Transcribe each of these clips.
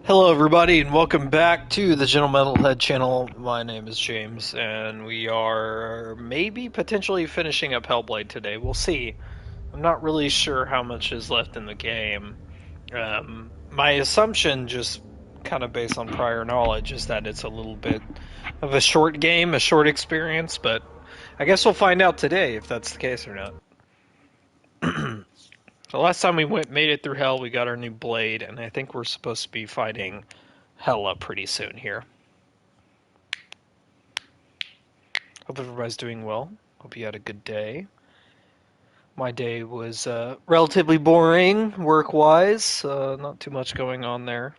Hello, everybody, and welcome back to the Gentle Metalhead channel. My name is James, and we are maybe potentially finishing up Hellblade today. We'll see. I'm not really sure how much is left in the game. My assumption, just kind of based on prior knowledge, is that it's a little bit of a short game, a short experience, but I guess we'll find out today if that's the case or not. The last time we made it through Hell, we got our new blade, and I think we're supposed to be fighting Hella pretty soon here. Hope everybody's doing well. Hope you had a good day. My day was relatively boring, work-wise. Not too much going on there.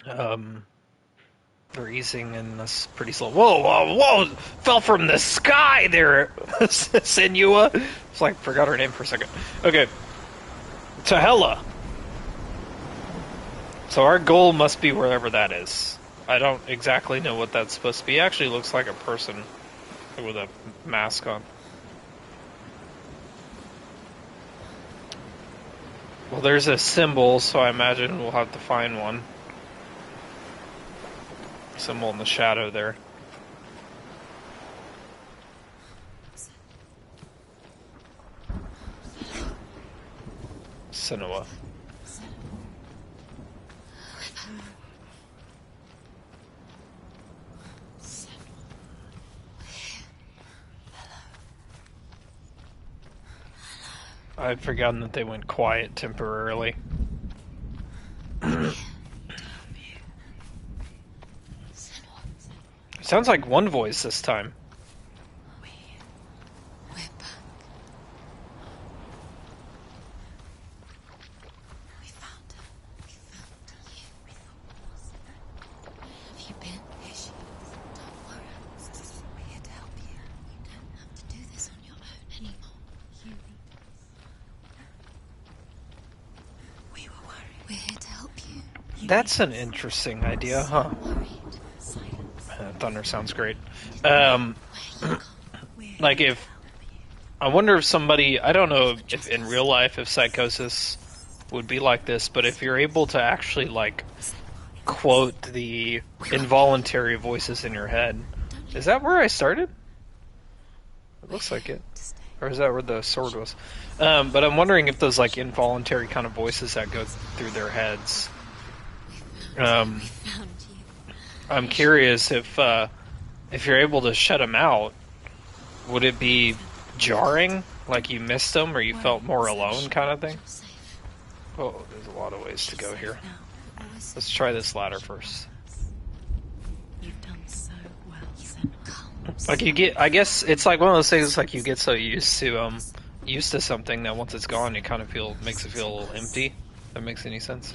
They're easing in this pretty slow. Whoa, whoa, whoa! Fell from the sky there, Senua. It's like forgot her name for a second. Okay, to Hella. So our goal must be wherever that is. I don't exactly know what that's supposed to be. It actually looks like a person with a mask on. Well, there's a symbol, so I imagine we'll have to find one. Symbol in the shadow there. Senua. I'd forgotten that they went quiet temporarily. Sounds like one voice this time. We're back. We found her. We found you. We thought we lost her. Have you been? Here she is. Don't worry. We're here to help you. You don't have to do this on your own anymore. You need us. We were worried. We're here to help you. That's an interesting idea, huh? Thunder sounds great. Like if... I wonder if somebody... I don't know if in real life if psychosis would be like this, but if you're able to actually, like, quote the involuntary voices in your head. Is that where I started? It looks like it. Or is that where the sword was? But I'm wondering if those, like, involuntary kind of voices that go through their heads... I'm curious if you're able to shut them out, would it be jarring, like you missed them or you felt more alone kind of thing? Oh, there's a lot of ways to go here. Let's try this ladder first. You've done so well. Like you get, I guess it's like one of those things like you get so used to something that once it's gone, it kind of makes it feel a little empty. If that makes any sense?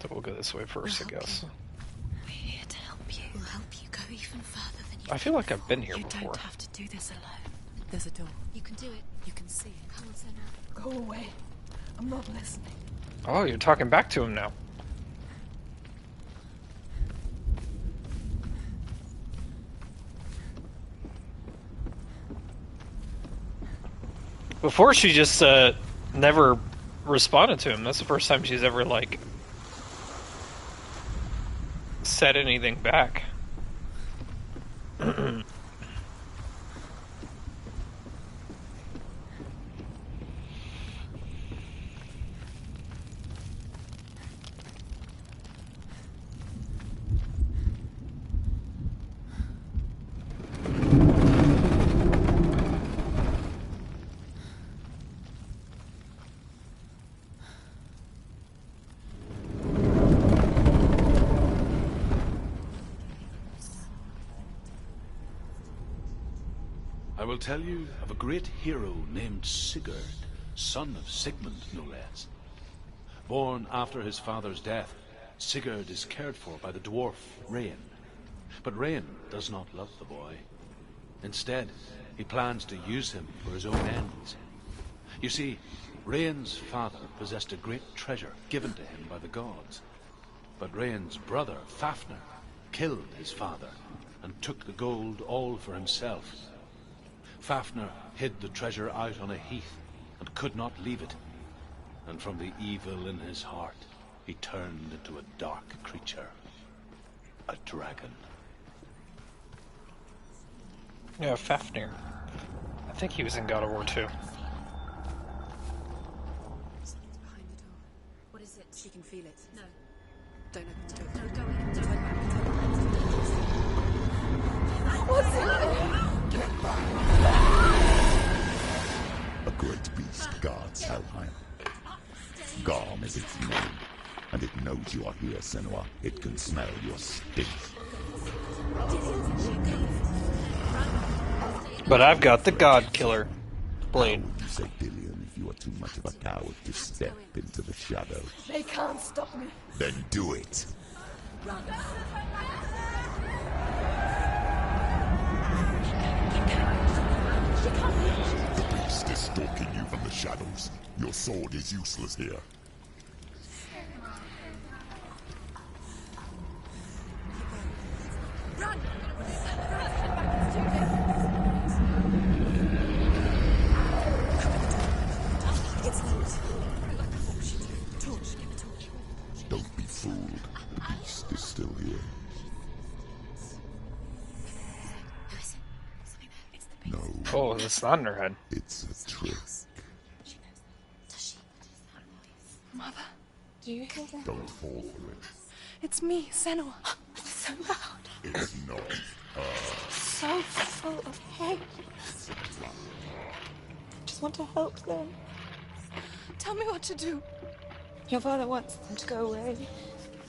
So we'll go this way first, I guess. We're here to help you. We'll help you go even further than you I feel like I've been here before. You don't have to do this alone. There's a door. You can do it. You can see it. Come on, Senua. Go away. I'm not listening. Oh, you're talking back to him now. Before she just never responded to him. That's the first time she's ever like said anything back. I will tell you of a great hero named Sigurd, son of Sigmund, no less. Born after his father's death, Sigurd is cared for by the dwarf Rain. But Rain does not love the boy. Instead, he plans to use him for his own ends. You see, Rain's father possessed a great treasure given to him by the gods. But Rain's brother, Fafnir, killed his father and took the gold all for himself. Fafnir hid the treasure out on a heath and could not leave it. and from the evil in his heart, he turned into a dark creature. A dragon. Yeah, Fafnir. I think he was in God of War 2. Something's behind the door. What is it? She can feel it. No. Don't open the door. No, go in. Don't turn back. What's in there? A great beast guards Hellheim. Garm is its name, and it knows you are here, Senua. It can smell your stink. But I've got the God Killer blade. You say, Dillion, if you are too much of a coward to step into the shadow. They can't stop me. Then do it. Run. The beast is stalking you from the shadows. Your sword is useless here. Run! It's late. Torch, give a torch. Don't be fooled. The beast is still here. Listen, something there. It's the beast. No, Oh, it's not in her head. it's a trick. She knows. Does she? What is that voice? Mother, do you hear that? Don't fall for it. It's me, Senua. It's so loud, It's not. so full of hate. I just want to help them. Tell me what to do. Your father wants them to go away,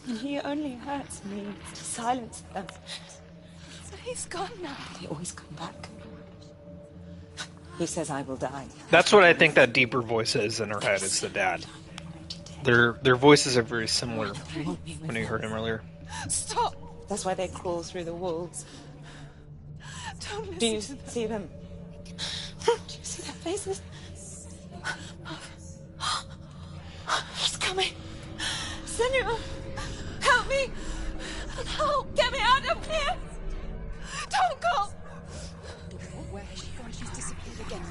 and he only hurts me to silence them. So he's gone now. They always come back. He says I will die. That's what I think that deeper voice is in her head. Is the dad. Their voices are very similar when you heard him earlier. Stop! That's why they crawl through the walls. Don't listen Do you to them. see them? Do you see their faces? He's coming. Senua, help me. Help, get me out of here. Don't go. Where has she gone? She's disappeared again.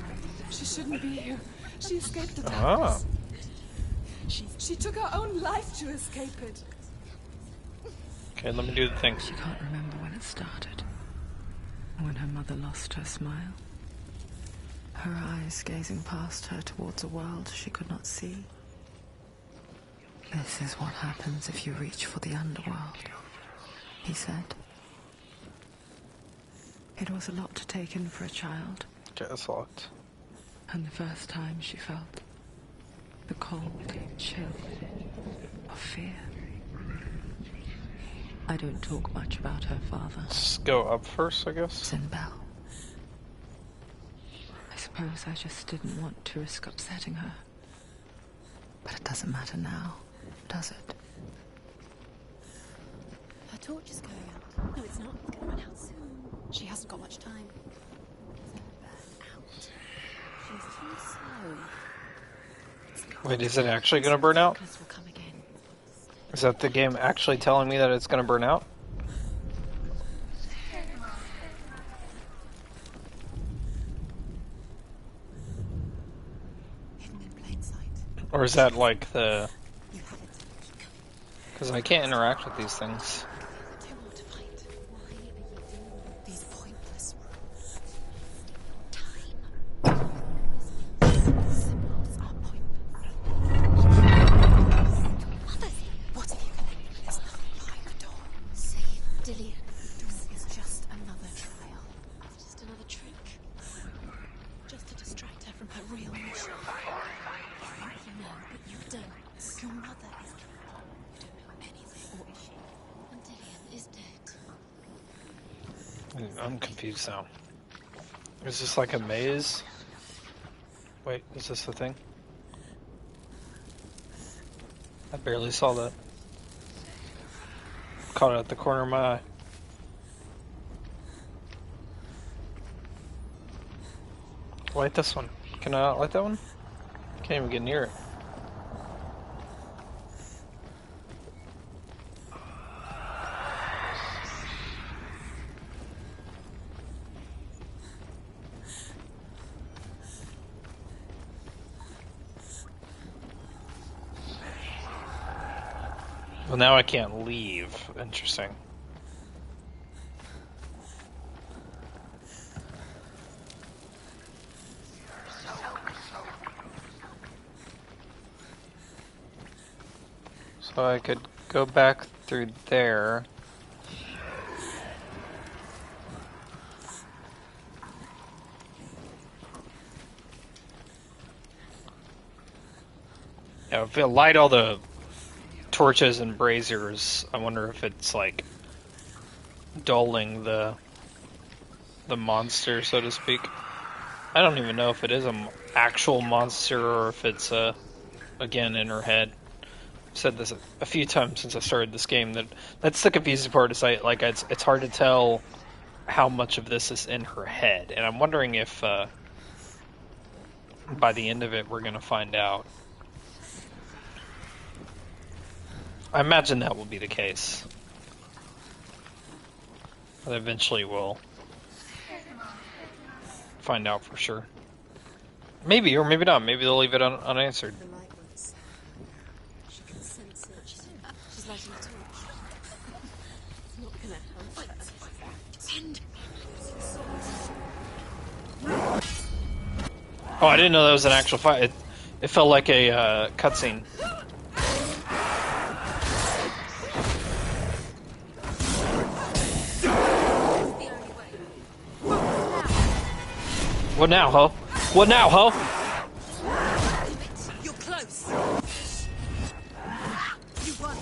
She shouldn't be here. She escaped the Ah, darkness. She took her own life to escape it. okay. Let me do the thing. She can't remember when it started. When her mother lost her smile. Her eyes gazing past her towards a world she could not see. This is what happens if you reach for the underworld, he said. It was a lot to take in for a child, Okay, that's locked. and the first time she felt the cold chill of fear. I don't talk much about her father, Let's go up first, I guess. Sinbel. I suppose I just didn't want to risk upsetting her. But it doesn't matter now, does it? Her torch is going out. No, it's not. It's going to run out soon. She hasn't got much time. It's going to burn out. She's too slow. Wait, is it actually going to burn out? Darkness will come again. Is that the game actually telling me that it's going to burn out? Hidden in plain sight. Or is that like the... You have it. Because I can't interact with these things. Too hard to find. Why are you doing these pointless time? Symbols are pointless. Others, what have you collected? There's nothing behind the door. Save Dillion. This is just another trial. It's just another trick. Just to distract her from her real mission. You know, but you don't. Your mother is killed. You don't know anything, or is she? And Dillion is dead. I'm confused now. Is this like a maze? Wait, is this the thing? I barely saw that. Caught it at the corner of my eye. Light this one. Can I not light that one? Can't even get near it. Well, now I can't leave. Interesting. So I could go back through there. Yeah, if I light all the torches and braziers, I wonder if it's like dulling the monster, so to speak. I don't even know if it is an actual monster or if it's again in her head. I've said this a few times since I started this game. That's the confusing part. Is it's hard to tell how much of this is in her head, and I'm wondering if by the end of it we're gonna find out. I imagine that will be the case. But eventually we'll find out for sure. Maybe, or maybe not. Maybe they'll leave it unanswered. The light won't set her. She can sense it. She's lighting a torch. It's not gonna help her. Depend. Oh, I didn't know that was an actual fight. It felt like a cutscene. What now, ho? What now, ho? You're close. You won.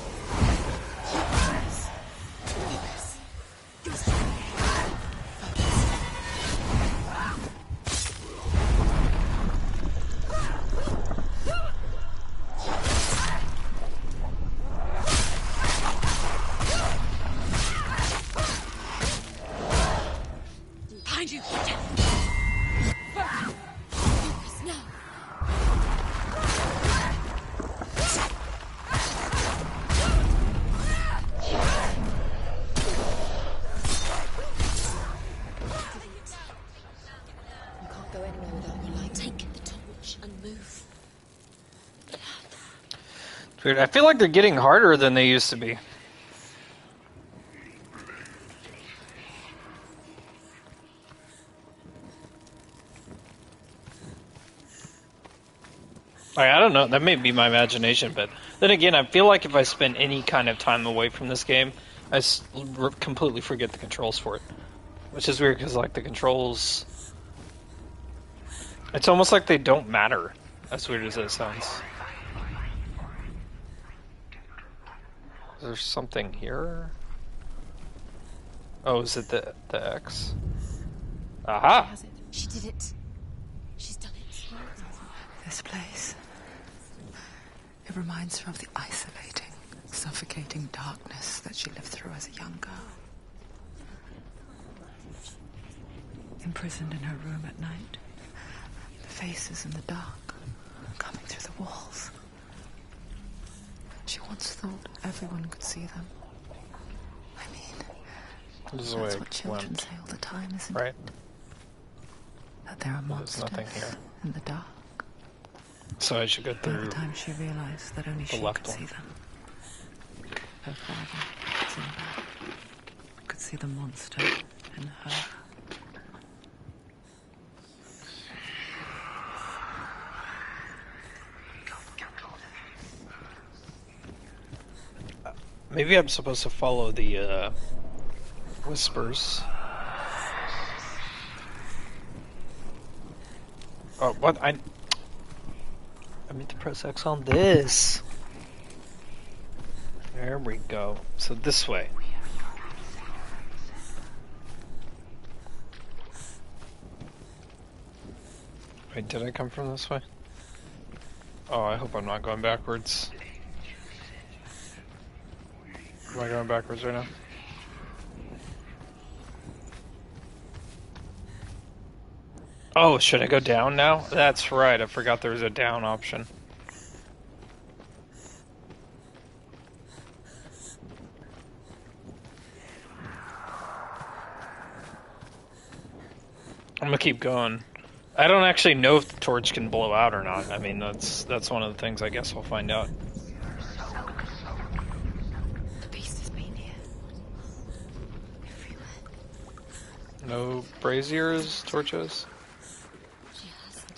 Behind you. Focus now. You can't go anywhere without your light. Take the torch and move. It's weird. I feel like they're getting harder than they used to be. I don't know, that may be my imagination, but then again, I feel like if I spend any kind of time away from this game, I completely forget the controls for it. Which is weird, because like the controls... It's almost like they don't matter, as weird as that sounds. Is there something here? Oh, is it the X? Aha! She did it. She's done it. This place. It reminds her of the isolating, suffocating darkness that she lived through as a young girl. Imprisoned in her room at night, the faces in the dark, coming through the walls. She once thought everyone could see them. I mean, This is that's the way what it children went, say all the time, isn't right? it? That there are There's monsters nothing here. in the dark. So I should go By through... the time she realized that only she left could one. see them. Her father, Simba, could see the monster in her. Maybe I'm supposed to follow the whispers. Oh, what? I meant to press X on this. There we go. So this way. Wait, did I come from this way? Oh, I hope I'm not going backwards. Am I going backwards right now? Oh, should I go down now? That's right, I forgot there was a down option. I'm gonna keep going. I don't actually know if the torch can blow out or not. I mean, that's one of the things I guess we'll find out. No braziers, torches.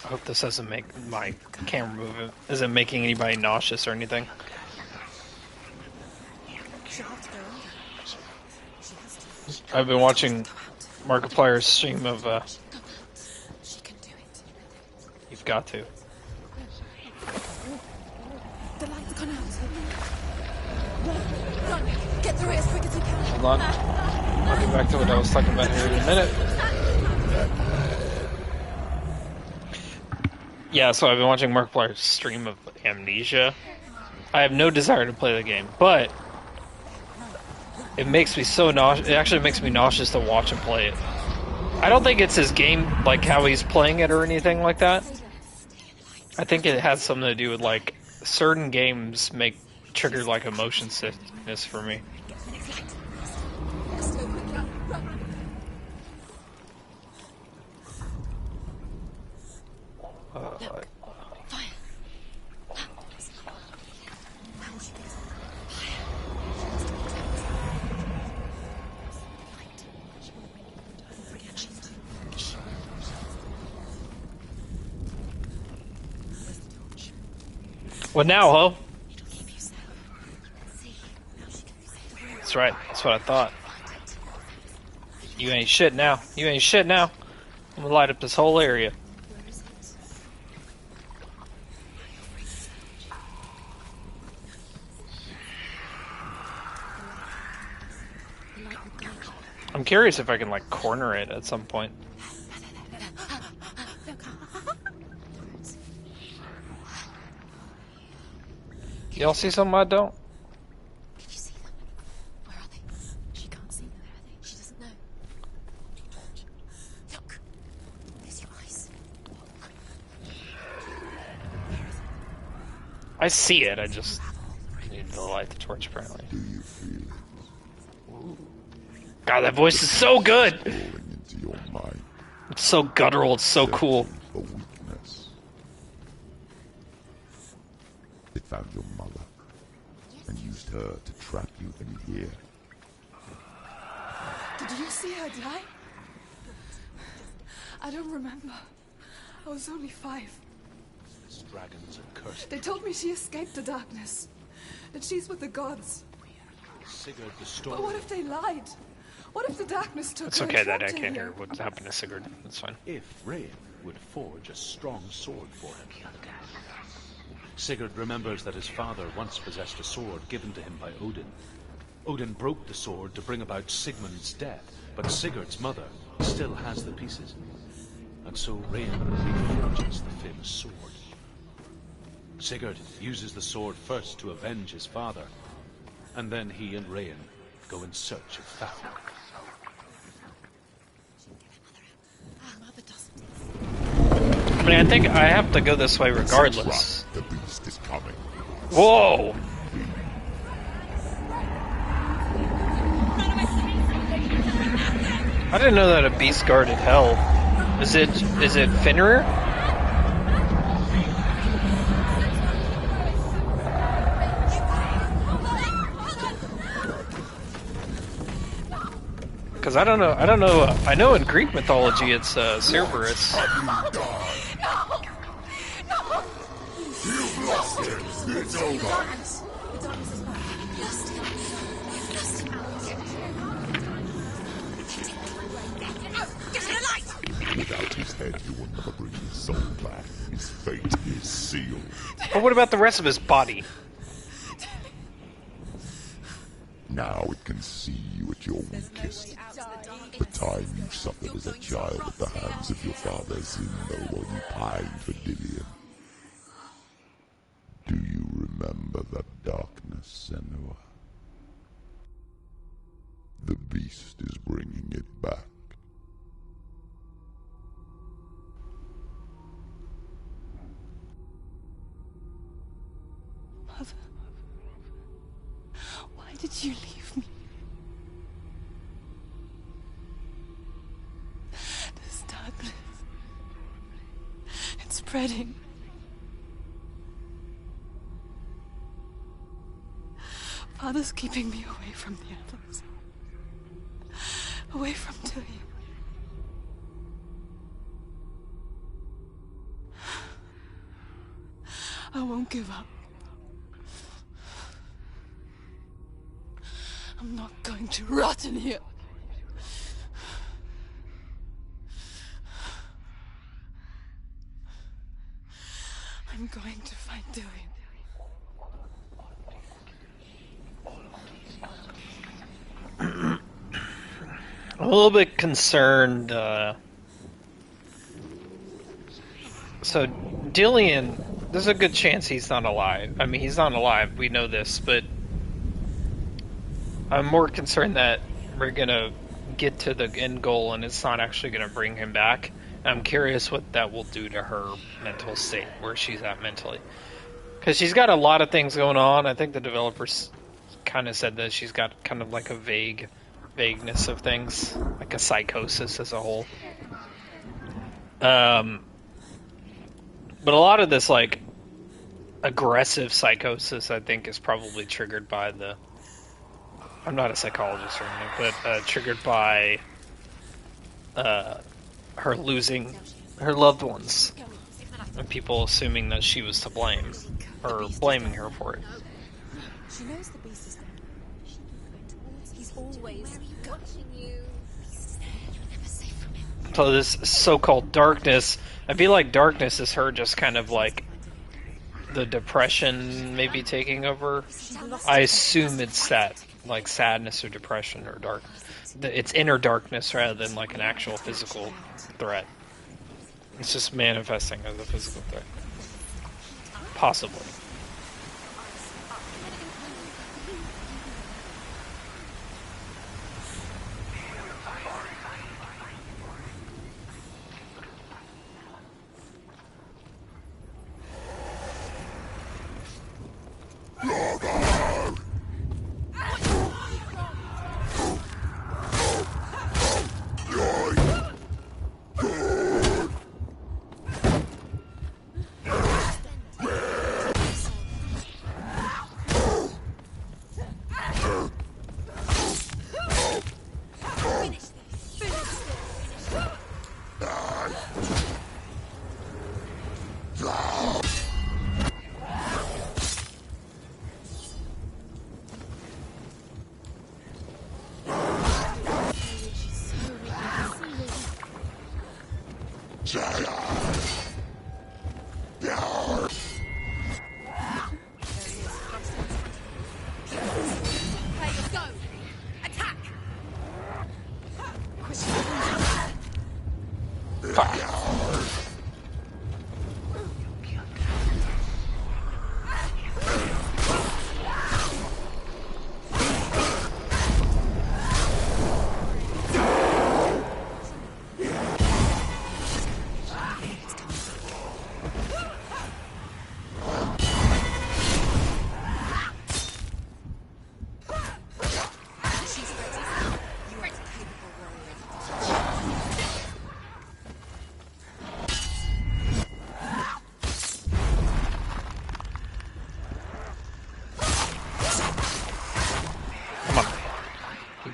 I hope this doesn't make my camera move. Isn't making anybody nauseous or anything. I've been watching Markiplier's stream of. She can do it. You've got to. The light's gone out. Run! Get through it as quick as you can. Hold on. I'll get back to what I was talking about here in a minute. Yeah, so I've been watching Markiplier's stream of Amnesia. I have no desire to play the game, but it makes me so nauseous. It actually makes me nauseous to watch him play it. I don't think it's his game, like how he's playing it or anything like that. I think it has something to do with like certain games trigger like a motion sickness for me. What now, ho? That's right. That's what I thought. You ain't shit now. You ain't shit now. I'm gonna light up this whole area. I'm curious if I can like corner it at some point. Y'all see something I don't? Can you see them? Where are they? She can't see them. Where are they? She doesn't know. Look! There's your eyes. I see it, I just need to light the torch apparently. Do you feel God, that voice is so good! falling into your mind? It's so guttural, it's so cool. A weakness. It found your mother and used her to trap you in here. Did you see her die? I don't remember. I was only 5. This dragon's a curse. They told me she escaped the darkness. That she's with the gods. Sigurd the Storm. But what if they lied? What if the darkness took It's her okay and that I trapped her can't here? hear what happened to Sigurd. That's fine. If Rain would forge a strong sword for him. Sigurd remembers that his father once possessed a sword given to him by Odin. Odin broke the sword to bring about Sigmund's death, but Sigurd's mother still has the pieces. And so Rain reforges the famous sword. Sigurd uses the sword first to avenge his father, and then he and Rain go in search of Fafnir. I mean, I think I have to go this way regardless. Run, the beast is coming. Whoa! I didn't know that a beast guarded hell. Is it Fenrir? Because I don't know. I know in Greek mythology it's Cerberus. You've lost it. It's over. Without his head, you will never bring his soul back. His fate is sealed. But what about the rest of his body? Now it can see you at your weakest. The time you suffered as a child at the hands of your father Zindo while you pined for Dillion. Do you remember that darkness, Senua? The beast is bringing it back. Mother, why did you leave me? This darkness, it's spreading. Father's keeping me away from the others. Away from Tilly. I won't give up. I'm not going to rot in here. I'm going to find Dillian. I'm a little bit concerned. So, Dillian, there's a good chance he's not alive. I mean, he's not alive, we know this, but I'm more concerned that we're gonna get to the end goal and it's not actually gonna bring him back. I'm curious what that will do to her mental state, where she's at mentally. Because she's got a lot of things going on. I think the developers kind of said that she's got kind of like a vagueness of things, like a psychosis as a whole. But a lot of this, like, aggressive psychosis, I think, is probably triggered by the... I'm not a psychologist or anything, but triggered by her losing her loved ones. And people assuming that she was to blame, or blaming her for it. She knows the beast is there. He's always watching you. You're never safe from him. So this so-called darkness, I feel like darkness is her just kind of like the depression maybe taking over. I assume it's that, like, sadness or depression or dark. It's inner darkness rather than like an actual physical threat. It's just manifesting as a physical threat. Possibly.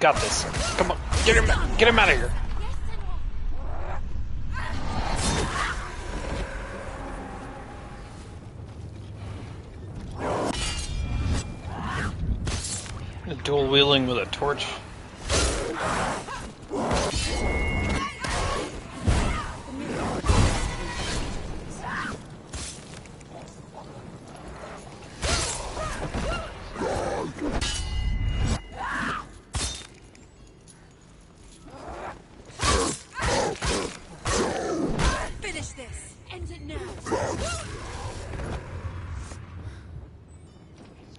Got this. Come on, get him out of here. Dual wheeling with a torch.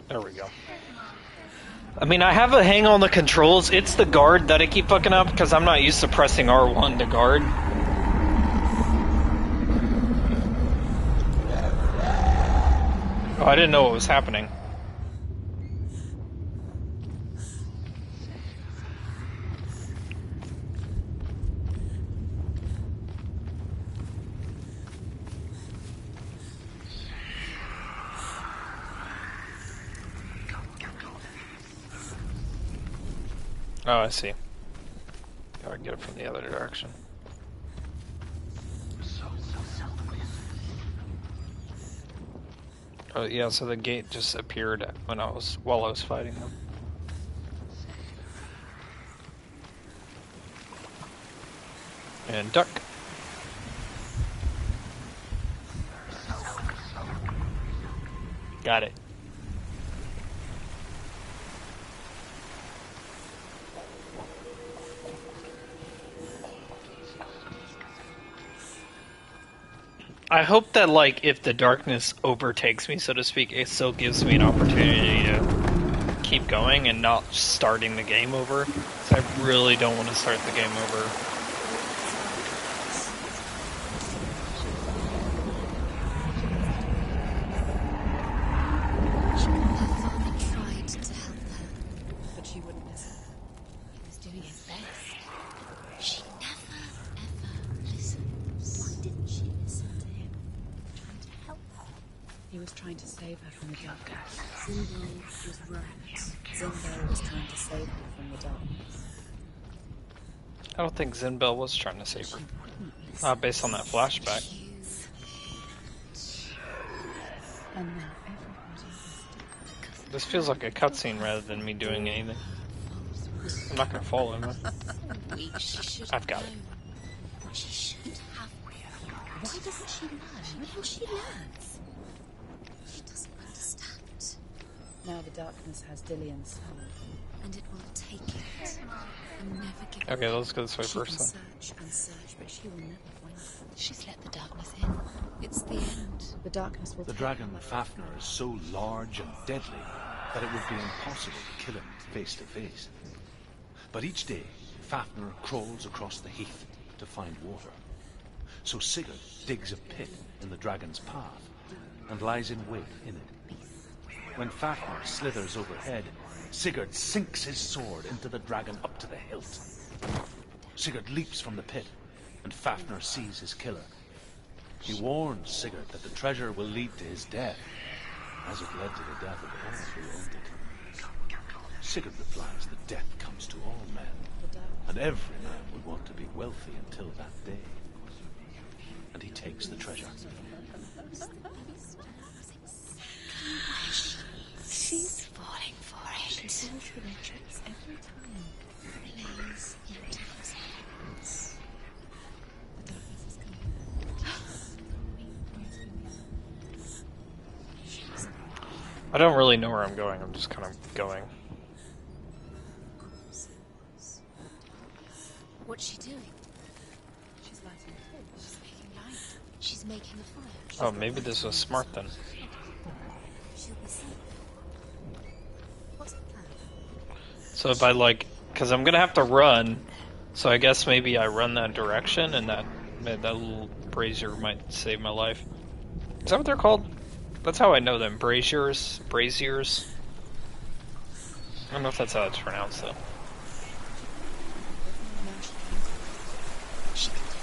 There we go. I mean, I have a hang on the controls. It's the guard that I keep fucking up because I'm not used to pressing R1 to guard. Oh, I didn't know what was happening. Oh, I see. Gotta get it from the other direction. Oh yeah, so the gate just appeared when while I was fighting them. And duck. Got it. I hope that, like, if the darkness overtakes me, so to speak, it still gives me an opportunity to keep going and not starting the game over. So I really don't want to start the game over. Trying to save her from the darkness. Zinbo was right. Zinbo was trying to save her from the darkness. I don't think Zinbel was trying to save her. Not based on that flashback. This feels like a cutscene rather than me doing anything. I'm not gonna follow him. I've got it. She should have. Why doesn't she learn? When will she learn? She doesn't understand. Now the darkness has Dillian's soul. And it will take it. And never give it. Okay, let's go this way first then. Search and search, but she will never find it. She's let the darkness in. It's the end. The darkness will The dragon Fafnir is so large and deadly that it would be impossible to kill him face to face. But each day, Fafnir crawls across the heath to find water. So Sigurd digs a pit in the dragon's path and lies in wait in it. When Fafnir slithers overhead, Sigurd sinks his sword into the dragon up to the hilt. Sigurd leaps from the pit, and Fafnir sees his killer. He warns Sigurd that the treasure will lead to his death, as it led to the death of all who owned it. Sigurd replies that death comes to all men, and every man would want to be wealthy until that day. And he takes the treasure. She's falling for it. She falls for their tricks every time. Plays into his hands. The darkness is coming. I don't really know where I'm going, I'm just kind of going. What's she doing? She's lighting a torch. She's making light. She's making a fire. Oh, maybe this was smart then. She'll be safe. What's the plan? So if I, like, because I'm gonna have to run, so I guess maybe I run that direction and that little brazier might save my life. Is that what they're called? That's how I know them. Braziers? Braziers? I don't know if that's how it's pronounced though. She can do it.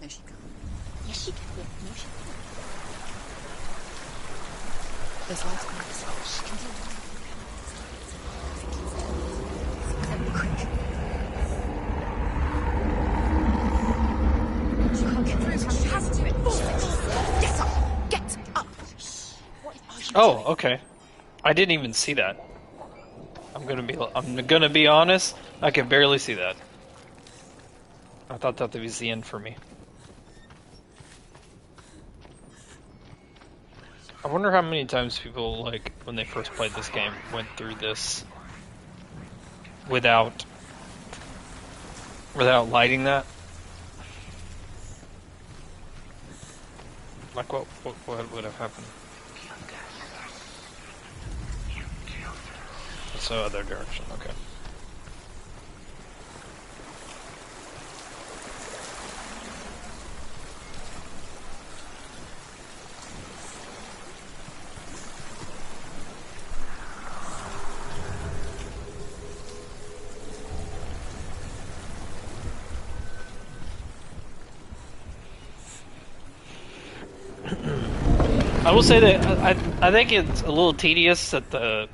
No, she can't. Yes, she can. No, she can't. There's light on this. She can do it. Quick. She can't get through this. She has to do it. Get up! Get up! What are you Oh, doing? okay. I didn't even see that. I'm gonna be honest, I could barely see that. I thought that was the end for me. I wonder how many times people, like, when they first played this game, went through this without lighting that. Like, what would have happened? It's the other direction, okay. I will say that I think it's a little tedious that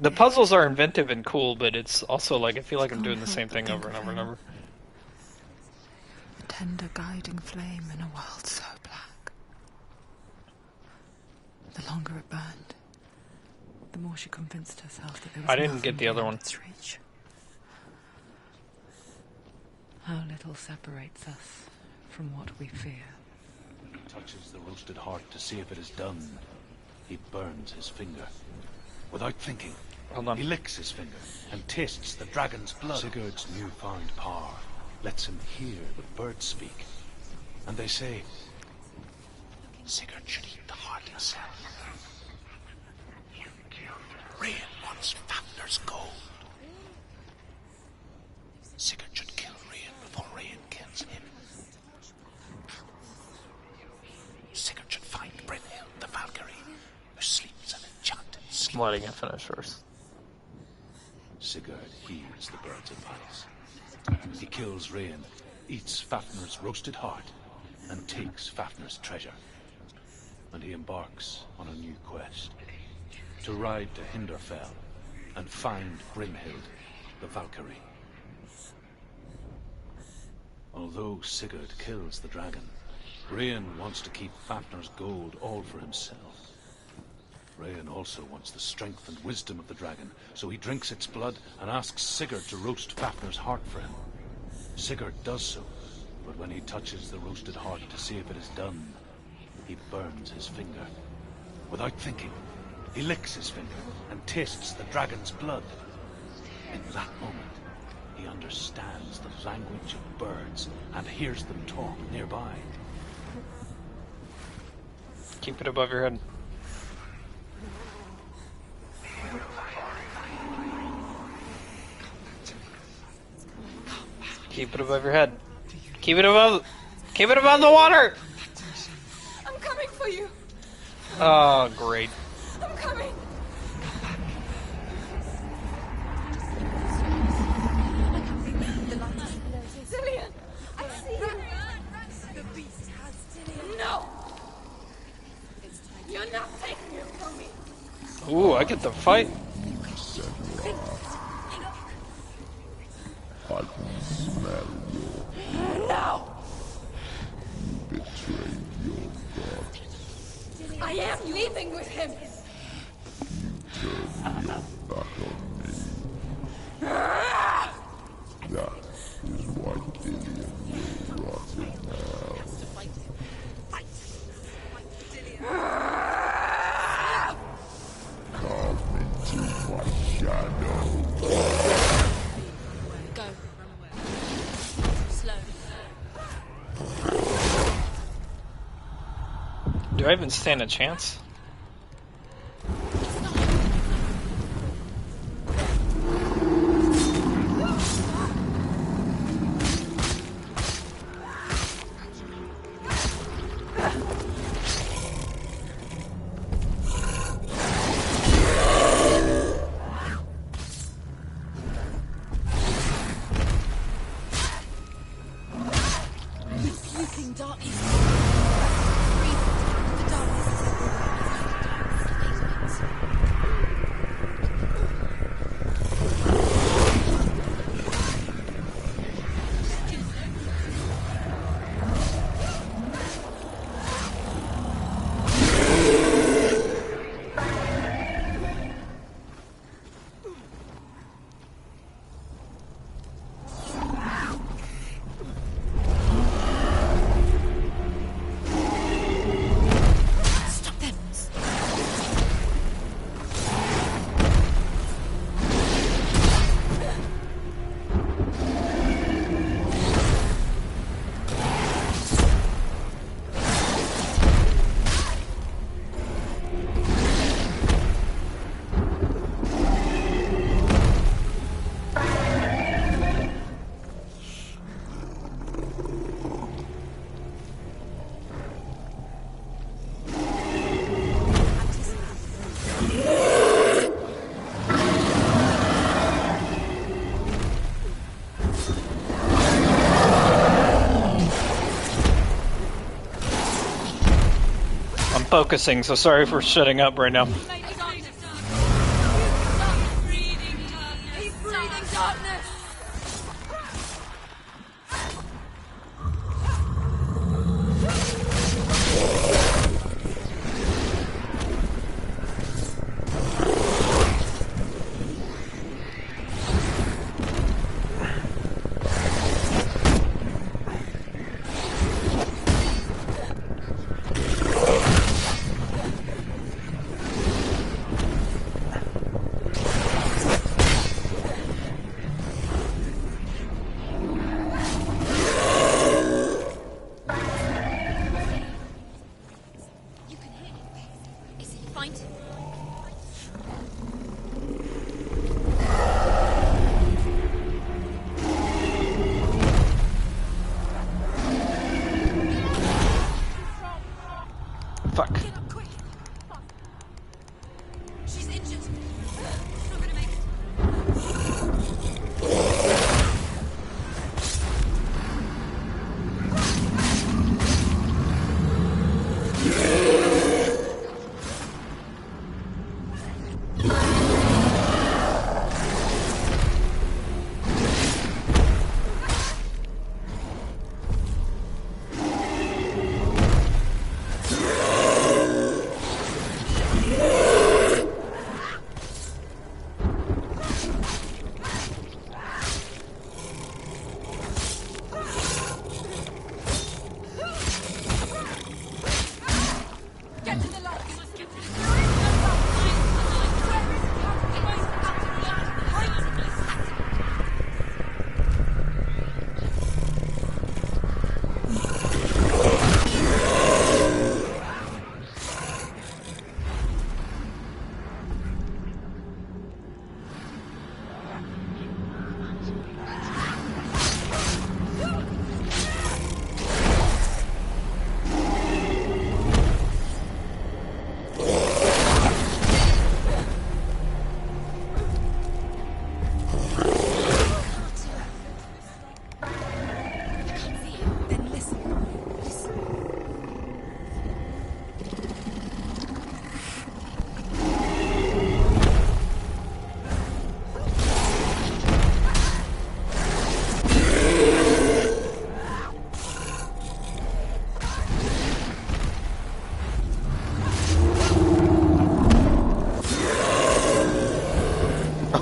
The puzzles are inventive and cool, but it's also like I feel like I'm doing the same thing over and over and over. A tender guiding flame in a world so black. The longer it burned, the more she convinced herself that there was I didn't get the other one. its reach. How little separates us from what we fear. He touches the roasted heart to see if it is done. He burns his finger. Without thinking, Hold on. he licks his finger and tastes the dragon's blood. Sigurd's newfound power lets him hear the birds speak. And they say, Sigurd should eat the heart himself. Rain wants Fafnir's gold. Sigurd should kill Rain before Rain kills him. Sigurd should find Brynhild the Valkyrie, who sleeps an enchanted sleep. I'm letting it finish first. Sigurd heeds the bird's advice. He kills Rain, eats Fafnir's roasted heart, and takes Fafnir's treasure. And he embarks on a new quest. To ride to Hinderfell and find Brynhild the Valkyrie. Although Sigurd kills the dragon, Rain wants to keep Fafnir's gold all for himself. Rain also wants the strength and wisdom of the dragon, so he drinks its blood and asks Sigurd to roast Fafnir's heart for him. Sigurd does so, but when he touches the roasted heart to see if it is done, he burns his finger. Without thinking, he licks his finger and tastes the dragon's blood. In that moment, he understands the language of birds and hears them talk nearby. Keep it above your head. Keep it above your head. Keep it above the water! I'm coming for you. Oh, great. I'm coming. Zillion, I see you. The beast has Zillion. No. You're not taking it from me. Ooh, I get the fight. I can smell your No. betrayed your god. I am leaving with him. Turn your back on me. That is why Dillion will rot in hell. Carve into my shadow. Go. Slow. Do I even stand a chance? Rebuking darkness. The darkness. Stop them. I'm focusing, so sorry for shutting up right now. Rebuking darkness. find him. Fuck. Get up quick. She's injured. She's not gonna make it. Get to the lock. You must get to the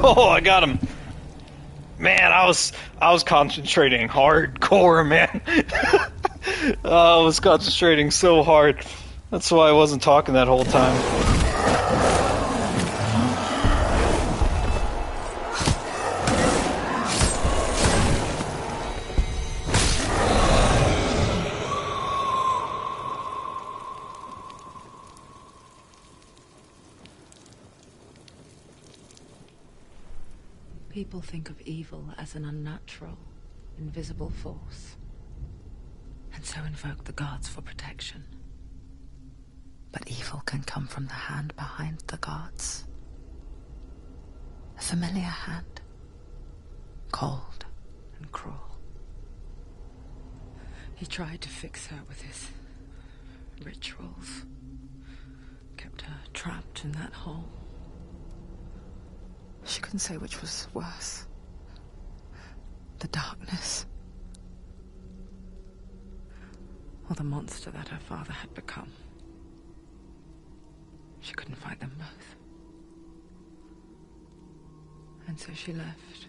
Oh, I got him. Man, I was concentrating hardcore, man. I was concentrating so hard. That's why I wasn't talking that whole time. People think of evil as an unnatural, invisible force, and so invoke the gods for protection. But evil can come from the hand behind the gods. A familiar hand, cold and cruel. He tried to fix her with his rituals, kept her trapped in that hole. She couldn't say which was worse. The darkness, or the monster that her father had become. She couldn't fight them both. And so she left,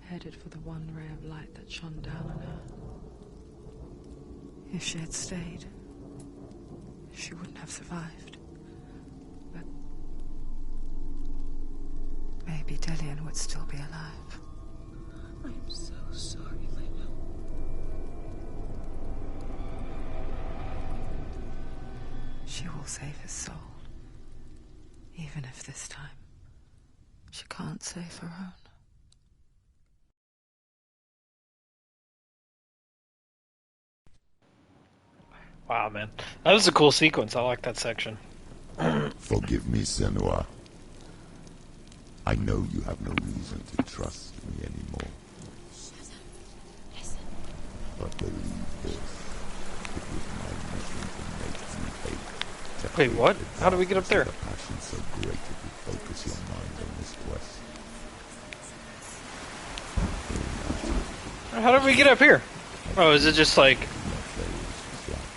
headed for the one ray of light that shone down on her. If she had stayed, she wouldn't have survived. But maybe Dillian would still be alive. I'm so sorry, Lena. She will save his soul. Even if this time she can't save her own. Wow, man. That was a cool sequence. I like that section. Forgive me, Senua. I know you have no reason to trust me anymore. Shut up. Listen. But believe this. It was my mission to make you hate. To Wait, hate what? the How do we get up there? darkness with a passion so great it would focus your mind on this quest. How did we get up here? Oh, is it just like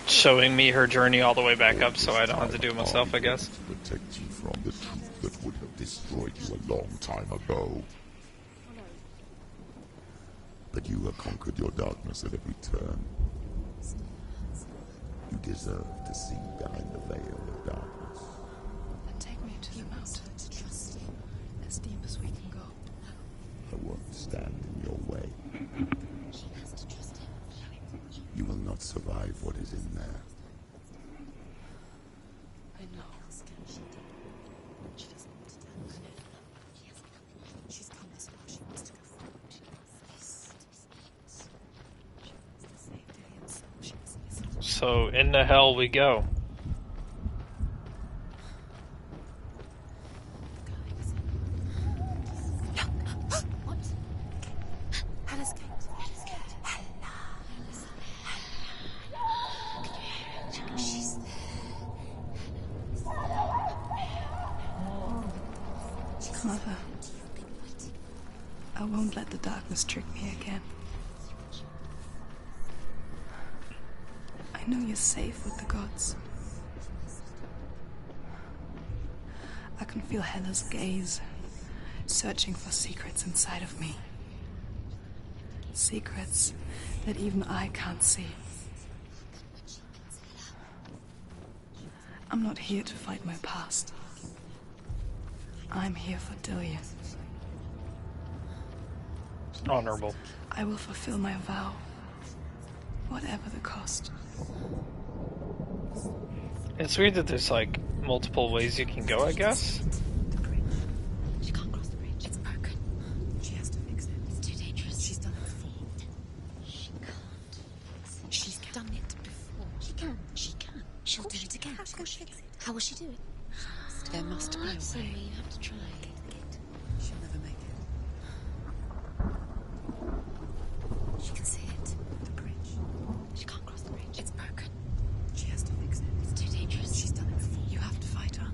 showing me her journey all the way back up so I don't have to do it myself, I guess? To protect you from the truth that would have destroyed you a long time ago. But you have conquered your darkness at every turn. You deserve to see behind the veil of darkness. Then take me to the mountain. To trust him. As deep as we can go. I won't stand in your way. He has to trust him. You will not survive what is in there. I know. So into hell we go. What? Hella's gate. Hella's gate. Hella. She's there. Mother, I won't let the darkness trick me again. I know you're safe with the gods. I can feel Hella's gaze, searching for secrets inside of me. Secrets that even I can't see. I'm not here to fight my past. I'm here for Dillion. Honorable. I will fulfill my vow, whatever the cost. It's weird that there's like multiple ways you can go, I guess. The bridge. She can't cross the bridge. It's broken. She has to fix it. It's too dangerous. She's done it before. She can't. She's done it before. She can. She can. She'll do it again. How will she fix it? How will she do it? There must be a way. You have to try. She'll never make it. She can see it. The bridge. She can't cross the bridge. It's broken. She has to fix it. It's too dangerous. She's done it before. You have to fight her.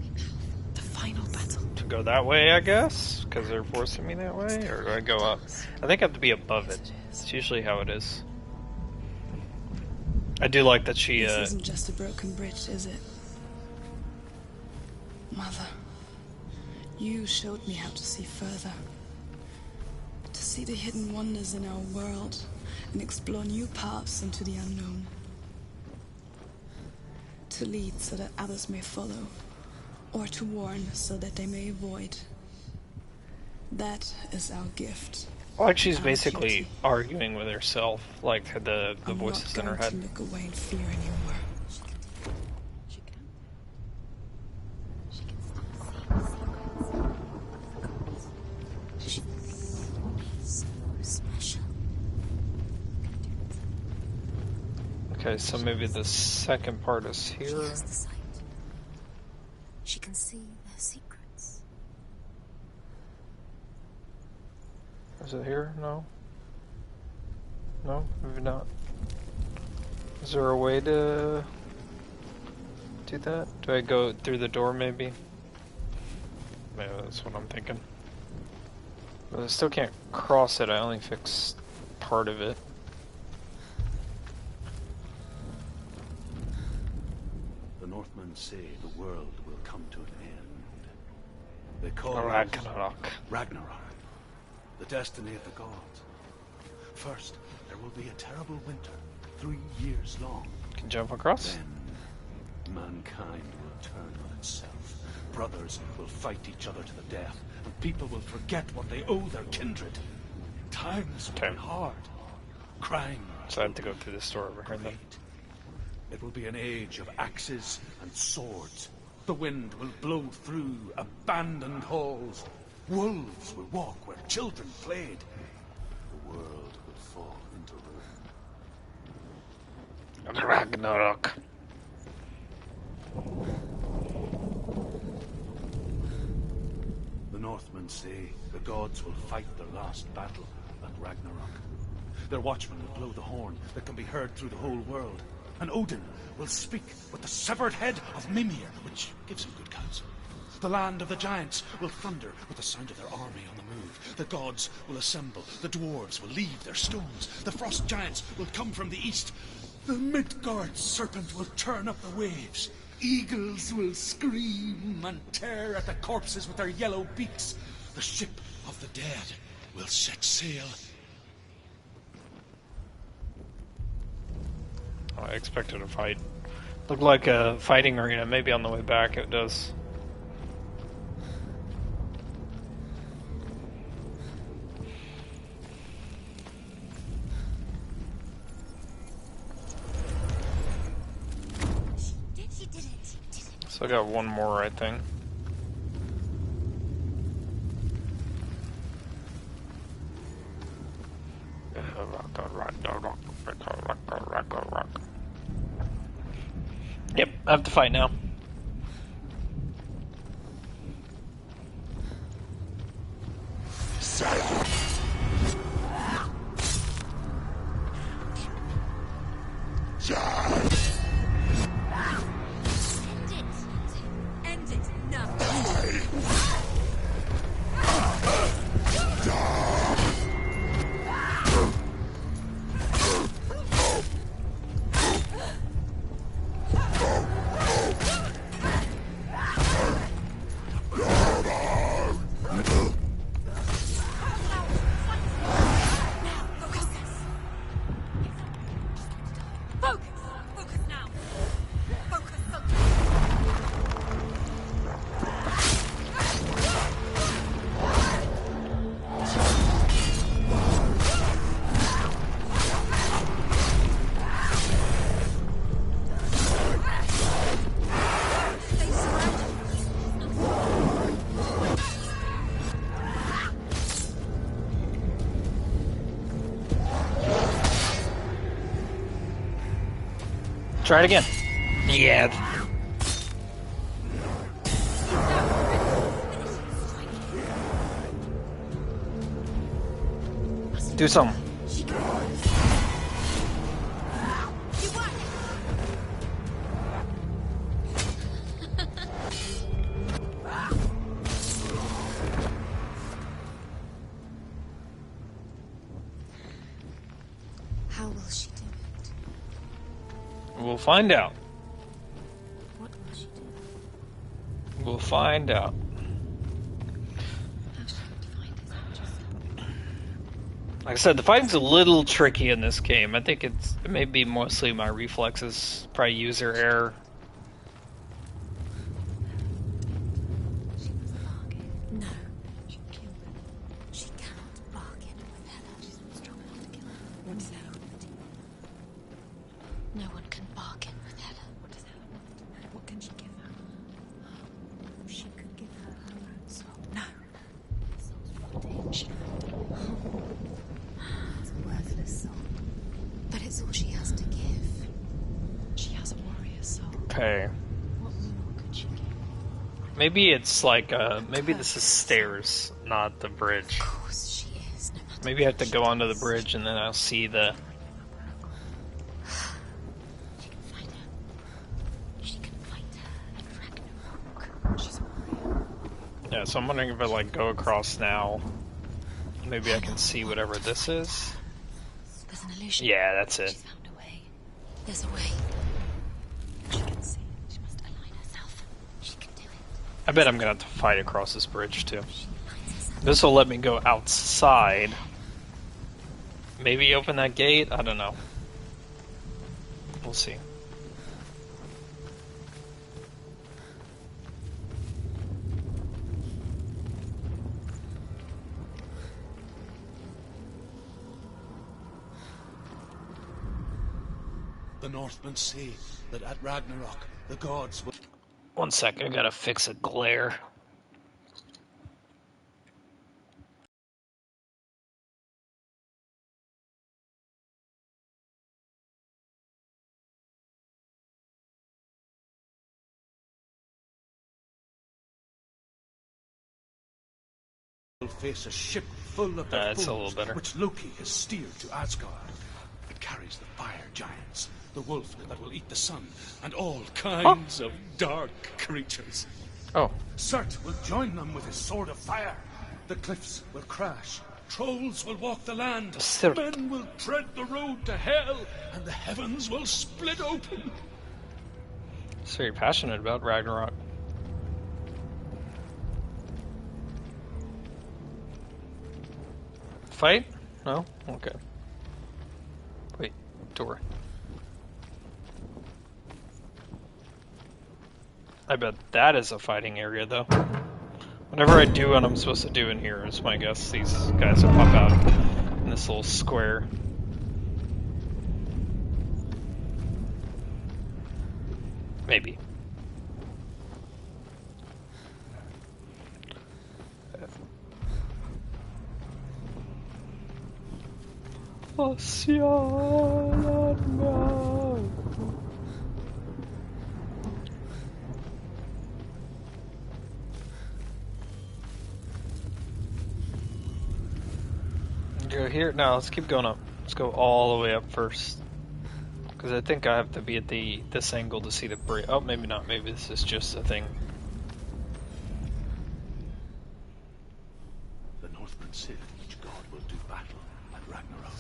Be powerful. The final battle. To go that way, I guess? Because they're forcing me that way? Or do I go up? I think I have to be above it. It's usually how it is. I do like that she, This isn't just a broken bridge, is it? Mother, you showed me how to see further. To see the hidden wonders in our world and explore new paths into the unknown. To lead so that others may follow, or to warn so that they may avoid. That is our gift. like she's Our basically duty. arguing with herself, like the I'm voices not in her going head. to look away in fear anymore. She can. She can still see the secrets. She's so special. Okay, so maybe the second part is She here. has the sight. She can see their secrets. Is it here? No? No? Maybe not. Is there a way to do that? Do I go through the door maybe? Maybe that's what I'm thinking. But I still can't cross it, I only fixed part of it. The Northmen say the world will come to an end. They call it Ragnarok. Ragnarok, the destiny of the gods. First, there will be a terrible winter, 3 years long. Can jump across? Then, mankind will turn on itself. Brothers will fight each other to the death, and people will forget what they owe their kindred. Times will be hard. Crime. So I have to go through this door over here then. Great. It will be an age of axes and swords. The wind will blow through abandoned halls. Wolves will walk where children played. The world will fall into ruin. Ragnarok. The Northmen say the gods will fight their last battle at Ragnarok. Their watchmen will blow the horn that can be heard through the whole world. And Odin will speak with the severed head of Mimir, which gives him good counsel. The land of the giants will thunder with the sound of their army on the move. The gods will assemble. The dwarves will leave their stones. The frost giants will come from the east. The Midgard serpent will turn up the waves. Eagles will scream and tear at the corpses with their yellow beaks. The ship of the dead will set sail. I expected a fight. Looked like a fighting arena. Maybe on the way back it does. She did it. So I got one more, I think. I have to fight now. End it now. Focus! Focus now! Focus! They surrounded us. Try it again. Yeah. Do something. How will she do it? We'll find out. What will she do? We'll find out. How's she going to find us? Like I said, the fighting's a little tricky in this game. I think it may be mostly my reflexes, probably user error. She must bargain. No. She'll kill them. She cannot bargain with Hela. She's not strong enough to kill her. What does Hela want? No one can bargain with Hela. What does Hela want? What can she give her? She could give her her own soul. No. Soul's rotting. She It's a worthless soul. But it's all she has to give. She has a warrior's soul. Okay. What more could she give? Maybe it's like, maybe this is stairs, not the bridge. Of course she is. No matter Maybe I have to go onto the bridge and then I'll see the... She can find her. She can fight her in Ragnarok. She's a warrior. Yeah, so I'm wondering if I, like, go across now. Maybe I can see whatever this is. There's an illusion. Yeah, that's it. She's found a way. There's a way. She can see. She must align herself. She can do it. I bet I'm gonna have to fight across this bridge, too. She aligns herself. This will let me go outside. Maybe open that gate? I don't know. We'll see. The Northmen say that at Ragnarok, the gods will... One sec, I gotta fix a glare. face a ship full of their That's a foes, little better. which Loki has steered to Asgard. It carries the fire giants, the wolf that will eat the sun, and all kinds of dark creatures. Oh, Surt will join them with his sword of fire. The cliffs will crash. Trolls will walk the land. Surt. Men will tread the road to hell, and the heavens will split open. he's very passionate about Ragnarok. Fight? No? Okay. Wait, door. I bet that is a fighting area, though. Whatever I do what I'm supposed to do in here is my guess. These guys will pop out in this little square. Maybe. Go here? No, let's keep going up. Let's go all the way up first. Because I think I have to be at this angle to see the bridge. Oh, maybe not. Maybe this is just a thing. The Northmen said each god will do battle at Ragnarok.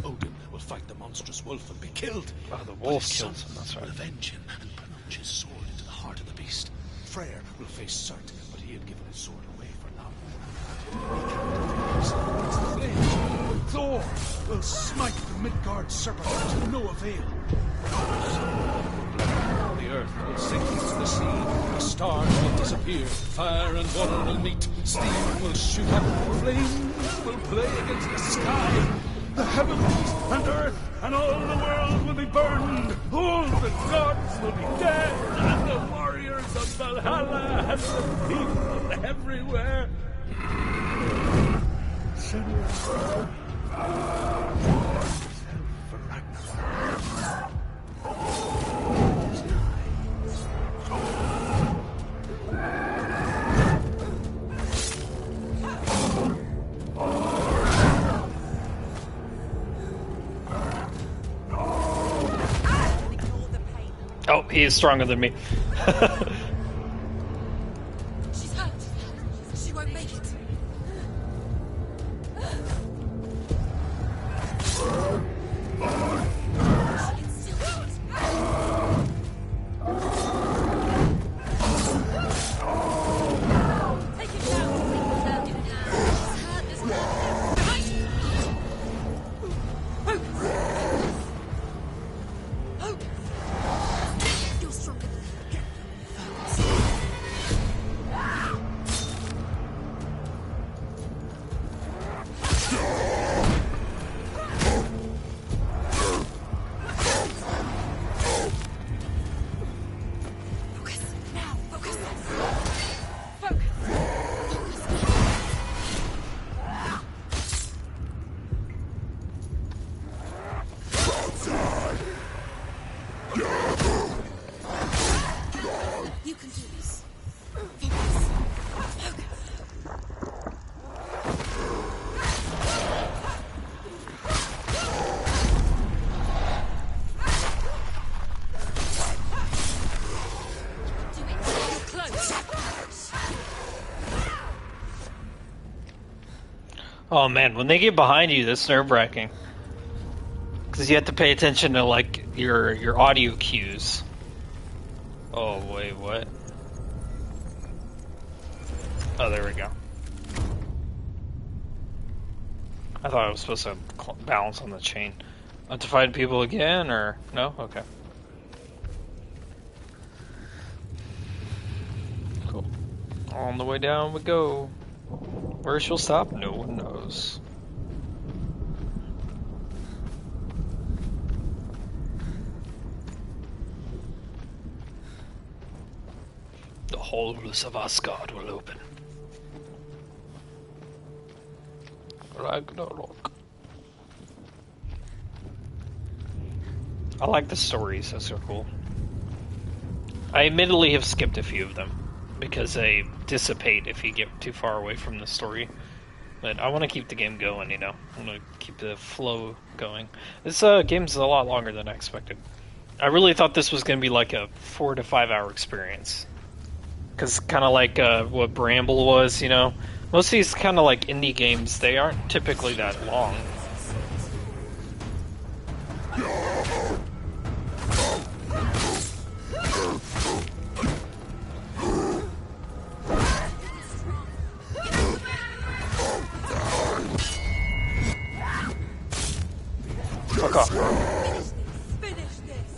Odin will fight the monstrous wolf and be killed. Oh, the But wolf his kills son him, that's right. will avenge him and plunge his sword into the heart of the beast. Freyr will face Surt, but he had given his sword away for love. He cannot defend himself against the flame. Thor will smite the Midgard serpent to no avail. The earth will sink into the sea, the stars will disappear, fire and water will meet, steam will shoot up, flames will play against the sky. The heavens and earth and all the world will be burned. All the gods will be dead, and the warriors of Valhalla and the people everywhere. Senua, for Ragnarok. Oh, he is stronger than me. She's hurt. She won't make it. Oh man, when they get behind you, that's nerve-wracking. Because you have to pay attention to like your audio cues. Oh wait, what? Oh, there we go. I thought I was supposed to balance on the chain. I have to find people again, or no? Okay. Cool. On the way down we go. Where she'll stop, no one knows. The halls of Asgard will open. Ragnarok. I like the stories, those are cool. I admittedly have skipped a few of them because they dissipate if you get too far away from the story. But I want to keep the game going, you know. I want to keep the flow going. This game's a lot longer than I expected. I really thought this was going to be like a 4 to 5 hour experience. Because kind of like what Bramble was, you know. Most of these kind of like indie games, they aren't typically that long. Fuck off. Finish this.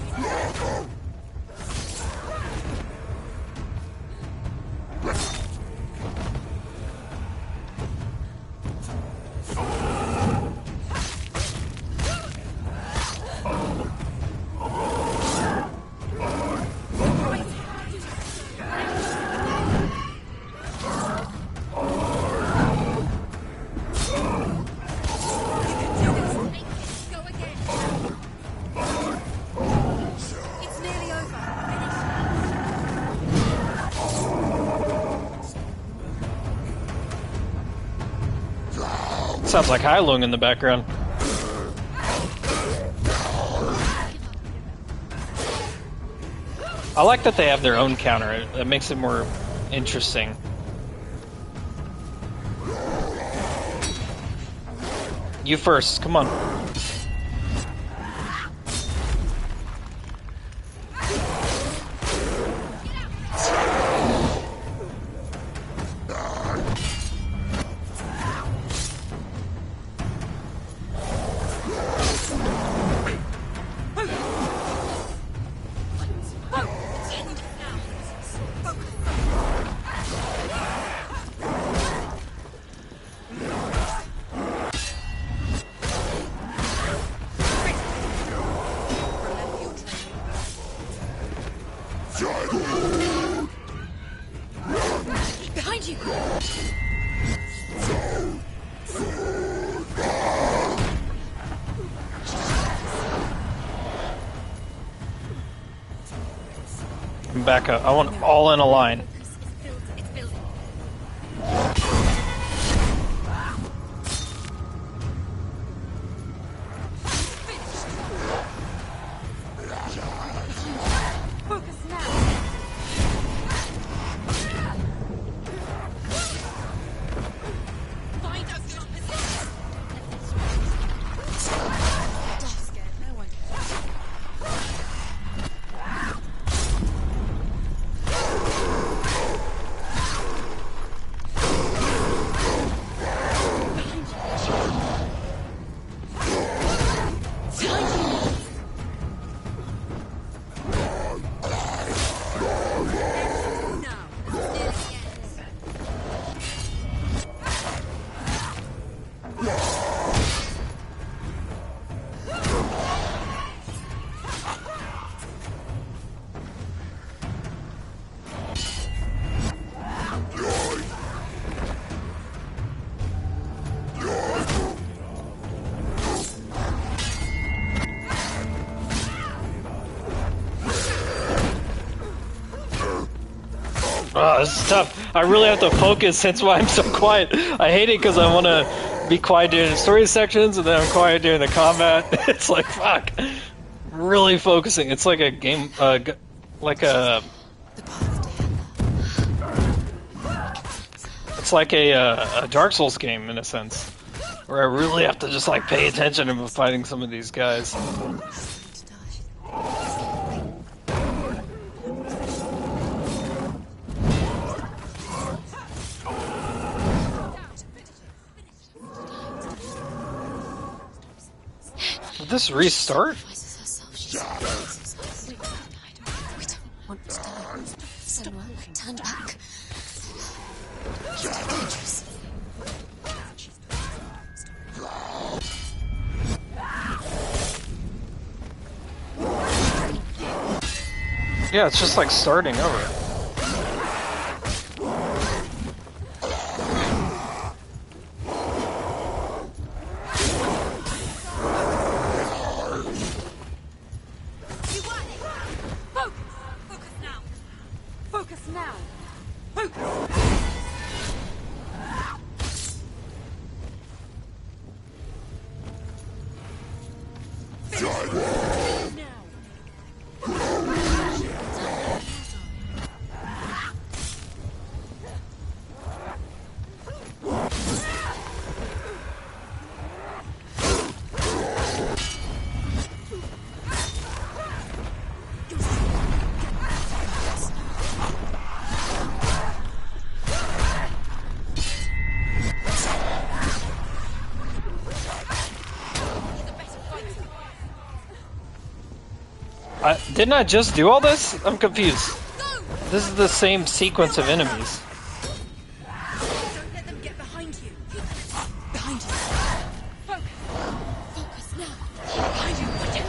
sounds like Heilung in the background. I like that they have their own counter. That makes it more interesting. You first, come on. Behind you! Back up. I want all in a line. It's building. Focus now. Find us your position. Don't scare no one. Oh, this is tough. I really have to focus, hence why I'm so quiet. I hate it because I want to be quiet during the story sections, and then I'm quiet during the combat. It's like, fuck. Really focusing. It's like a game, like a... It's like a Dark Souls game, in a sense. Where I really have to just, like, pay attention to fighting some of these guys. Did this restart? We don't want to die. Senua, turn back. It's too dangerous. Yeah, it's just like starting over. Didn't I just do all this? I'm confused. This is the same sequence of enemies. Don't let them get behind you. Behind you. Focus. Focus now. Behind you. Watch it.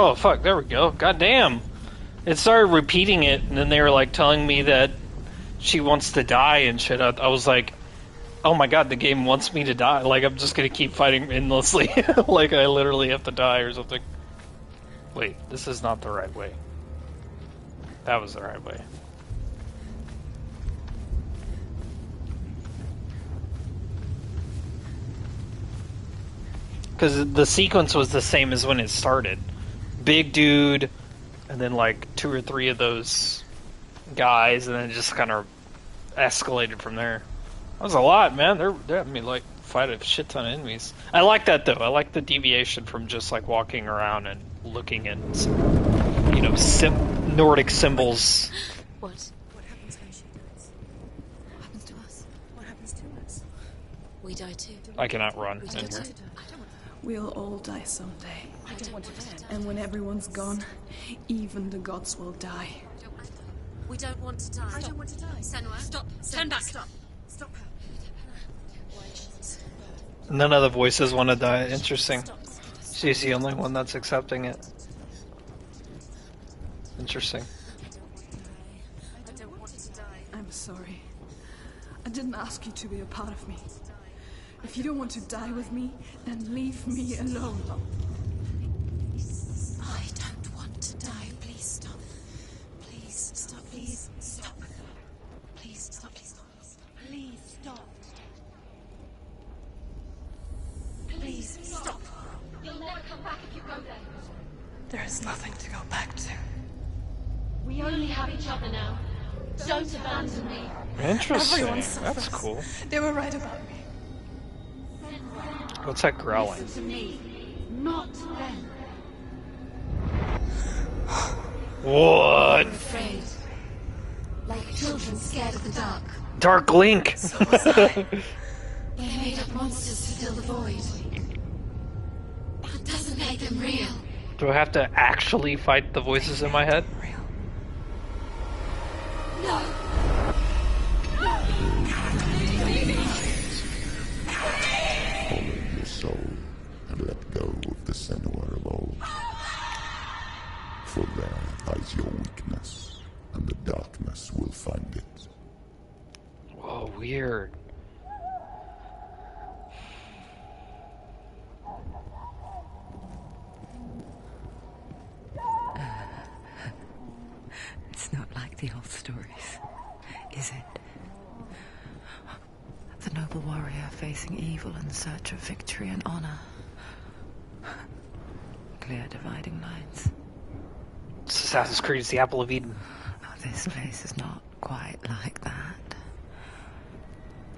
Oh, fuck, there we go. God damn. It started repeating it, and then they were, like, telling me that she wants to die and shit. I was like, oh my god, the game wants me to die. Like, I'm just gonna keep fighting endlessly. Like, I literally have to die or something. Wait, this is not the right way. That was the right way. Because the sequence was the same as when it started. Big dude, and then like 2 or 3 of those guys, and then it just kind of escalated from there. That was a lot, man. They're having me like fight a shit ton of enemies. I like that though. I like the deviation from just like walking around and looking at, you know, Nordic symbols. What? What happens when she dies? What happens to us? What happens to us? We die too. I cannot run We in die here. too. We'll all die someday. I don't want to die. And when everyone's gone, even the gods will die. We don't want to die. I don't want to die. Senua, stop. Turn back. Stop. Stop her. None of the voices want to die. Interesting. She's the only one that's accepting it. Interesting. I don't want to die. I'm sorry. I didn't ask you to be a part of me. If you don't want to die with me, then leave me alone. I don't want to die. Please stop. Please stop. Please stop. Please stop. Please stop. Please stop. Please stop. You'll never come back if you go there. There is nothing to go back to. We only have each other now. Don't abandon me. Interesting. Everyone That's suffers. cool. They were right about me. What's that growling? Listen to me, not them. What? Afraid. Like children scared of the dark. Dark Link. They made up monsters to fill the void. That doesn't make them real. Do I have to actually fight the voices in my head? No. Follow your soul and let go of the Senua of old. For there lies your weakness, and the darkness will find it. Whoa, weird. It's not like the old stories, is it? The noble warrior facing evil in search of victory and honor. Clear dividing lines. Assassin's Creed is the apple of Eden. Oh, this place is not quite like that.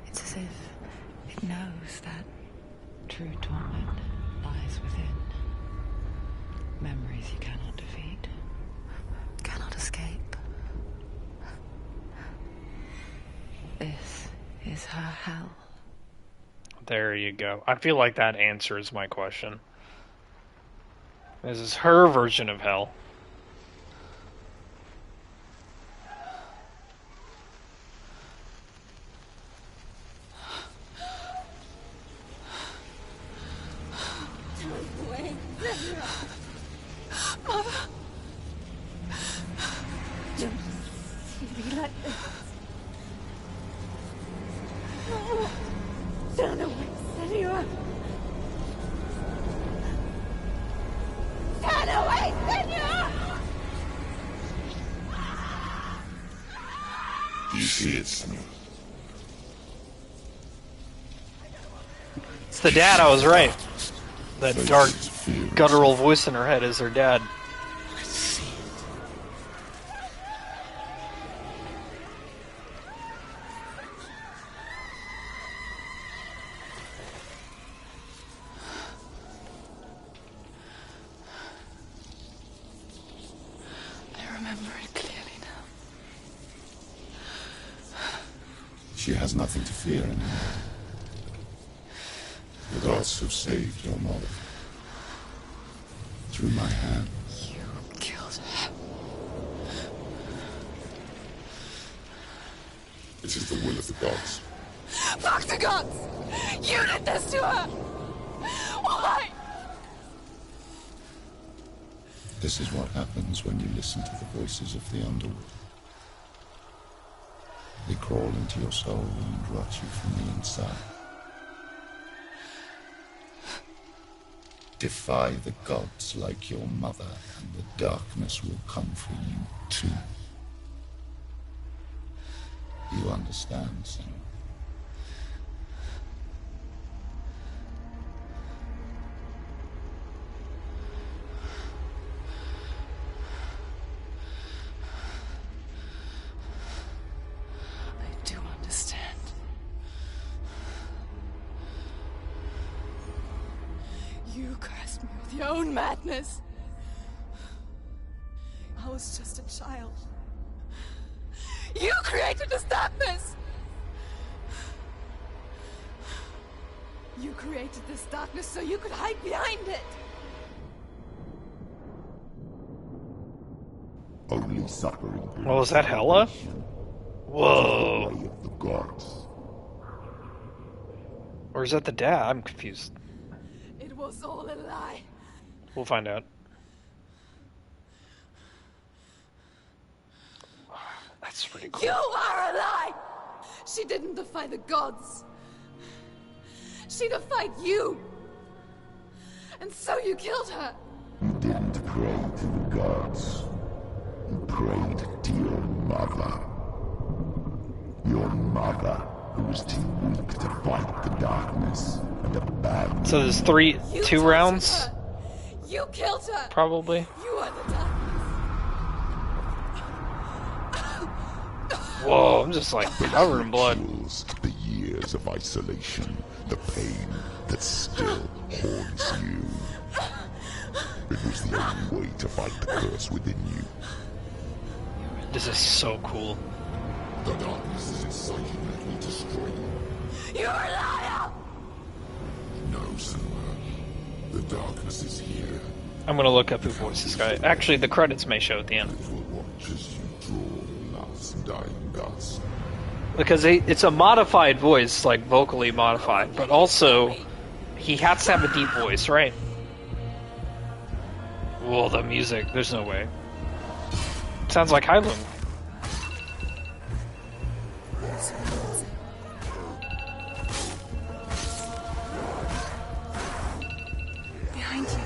It's as if it knows that true torment lies within. Memories you cannot defeat, cannot escape. This is her hell. There you go. I feel like that answers my question. This is her version of hell. Do you see it, Senua? It's the dad, I was right. That dark, Faces fear guttural voice in her head is her dad. I see it. I remember it clearly now. She has nothing to fear anymore. The gods have saved your mother. Through my hand. You killed her. It is the will of the gods. Fuck the gods! You did this to her! Why? This is what happens when you listen to the voices of the underworld. They crawl into your soul and rot you from the inside. Defy the gods like your mother, and the darkness will come for you too. You understand, Senua? I do understand. You cursed me with your own madness. I was just a child. You created this darkness! You created this darkness so you could hide behind it! Only suffering. Oh, is that Hela? Way Whoa. of the gods. Or is that the dad? I'm confused. It was all a lie. We'll find out. That's pretty cool. You are a lie! She didn't defy the gods. She defied you. And so you killed her. You didn't pray to the gods. You prayed to your mother. Your mother, who was too weak to fight the darkness and abandoned. So there's You two tortured rounds? her. You killed her. Probably. You are the darkness. Whoa, I'm just like covered in blood. Chills, the years of isolation, the pain that still haunts you. It was the only way to fight the curse within you. This is so cool. The darkness is inside you, let me destroy you. You're a liar! No, Senua. The darkness is here. I'm gonna look up who voiced this guy. Actually, the credits may show at the end. It will watch as you draw the last dying gasp. Because it's a modified voice, like vocally modified, but also he has to have a deep voice, right? Whoa, the music, there's no way. Sounds like Hylum. Behind you.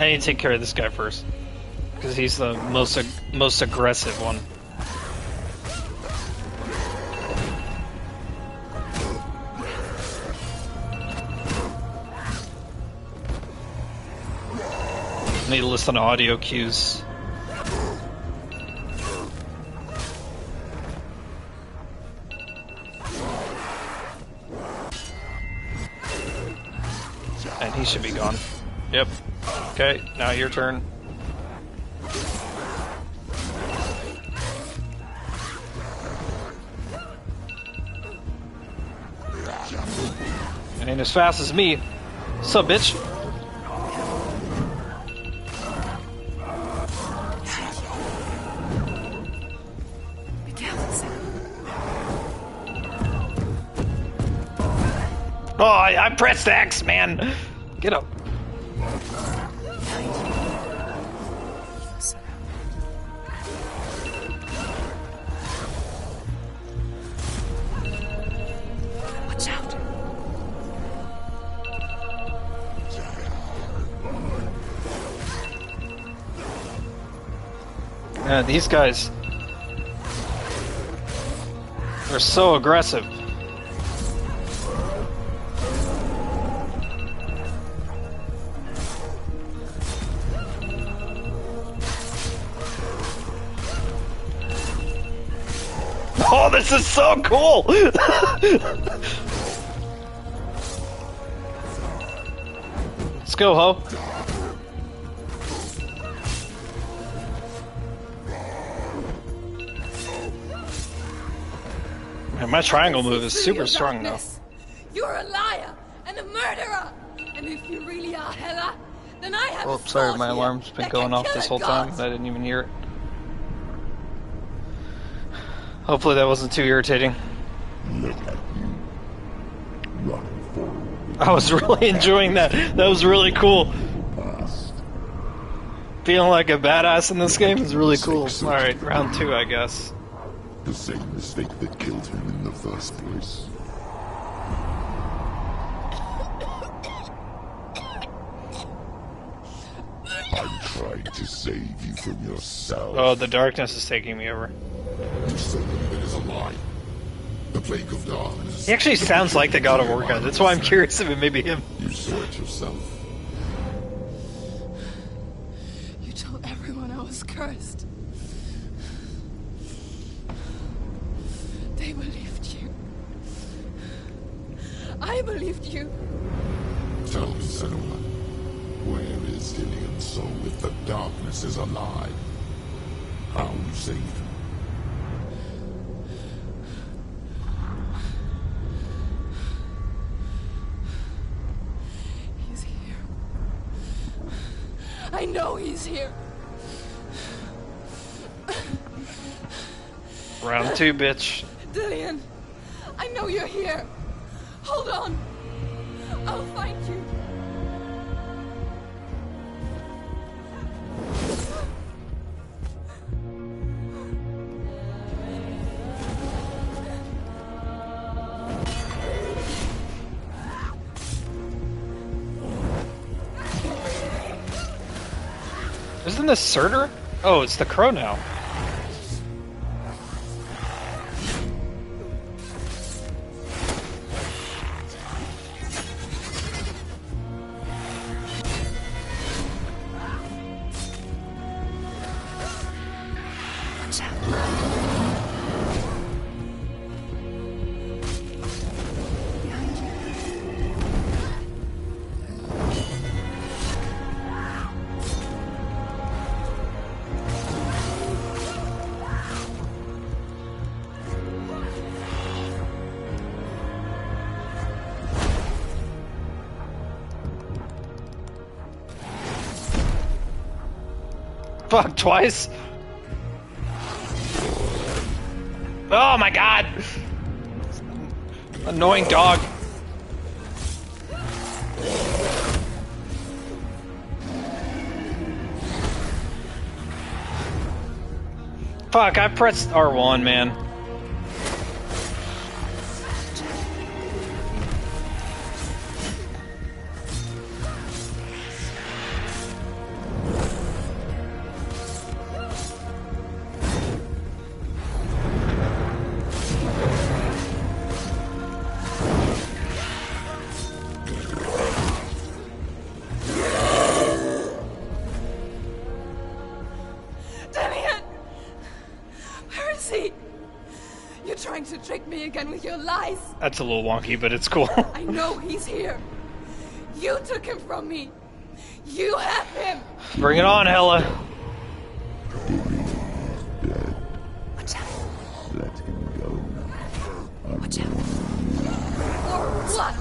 I need to take care of this guy first, because he's the most aggressive one. Need to listen to audio cues. And he should be gone. Yep. Okay, now your turn. It ain't as fast as me. Sup, bitch? Be careful, Sam. Oh, I pressed X, man. Get up. Watch out. Yeah, these guys are so aggressive. Oh, this is so cool! Let's go, Ho. my triangle move is Through super your strong though. darkness. You're a liar and a murderer. And if you really are Hela, then I have Oh, a sorry, sword my here alarm's been that going can off kill this a whole time. god. I didn't even hear it. Hopefully that wasn't too irritating. Look at you. Running forward. I was really enjoying that. That was really cool. Past. Feeling like a badass in this game is really cool. Alright, round 2, I guess. The same mistake that killed him in the first place. I'm trying to save you from yourself. Oh, the darkness is taking me over. You said that it is a lie. The plague of darkness. He actually sounds like the God of War guy. That's why I'm curious if it may be him. You saw it yourself. You told everyone I was cursed. They believed you. I believed you. Tell me, Senua, where is Dillian's soul if the darkness is a lie? How you saved him? He's here. I know he's here. Round 2, bitch. Dillian, I know you're here. Hold on. I'll find you. Isn't this Surtur? Oh, it's the crow now. Watch out. Behind you. Fuck, twice? Oh my god! Annoying dog. Fuck, I pressed R1, man. Dillian! Where is he? You're trying to trick me again with your lies. That's a little wonky, but it's cool. I know he's here. You took him from me. You have him. Bring it on, Hella. Dead. Watch out. Let him go now. Watch out. Or what?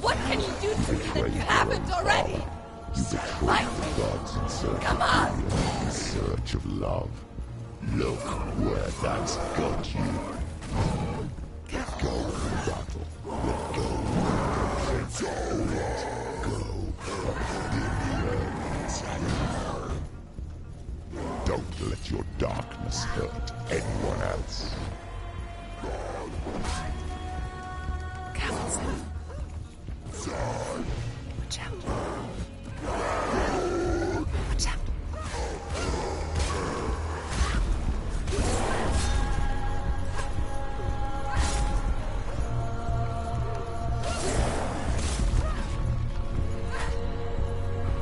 What can you do to me that you haven't already? You betrayed Fight the me. gods in search Come of on. freedom, in search of love. Look where that's got you. Let go of the battle. Let go. Let go of Dillian. Don't let your darkness hurt anyone else. Careful, Sam. Watch out. Watch out.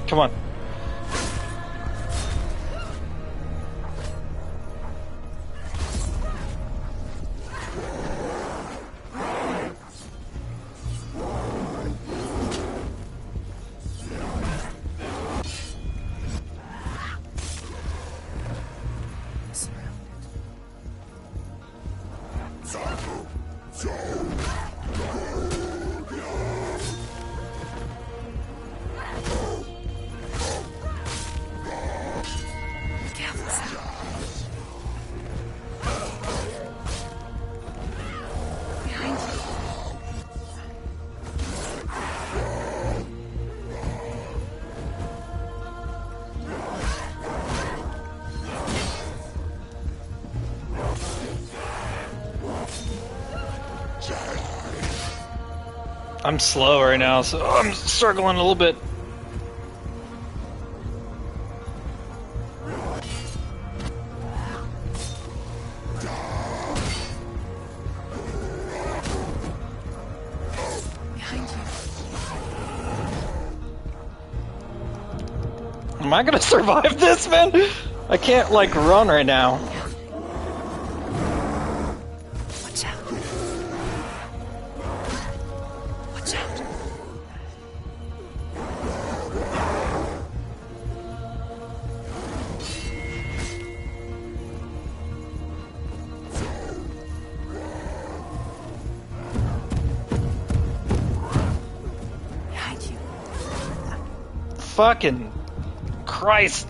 Come on. I'm slow right now, so I'm struggling a little bit. Behind you. Am I gonna survive this, man? I can't, like, run right now. Watch out. Watch out. Behind you. Fucking Christ.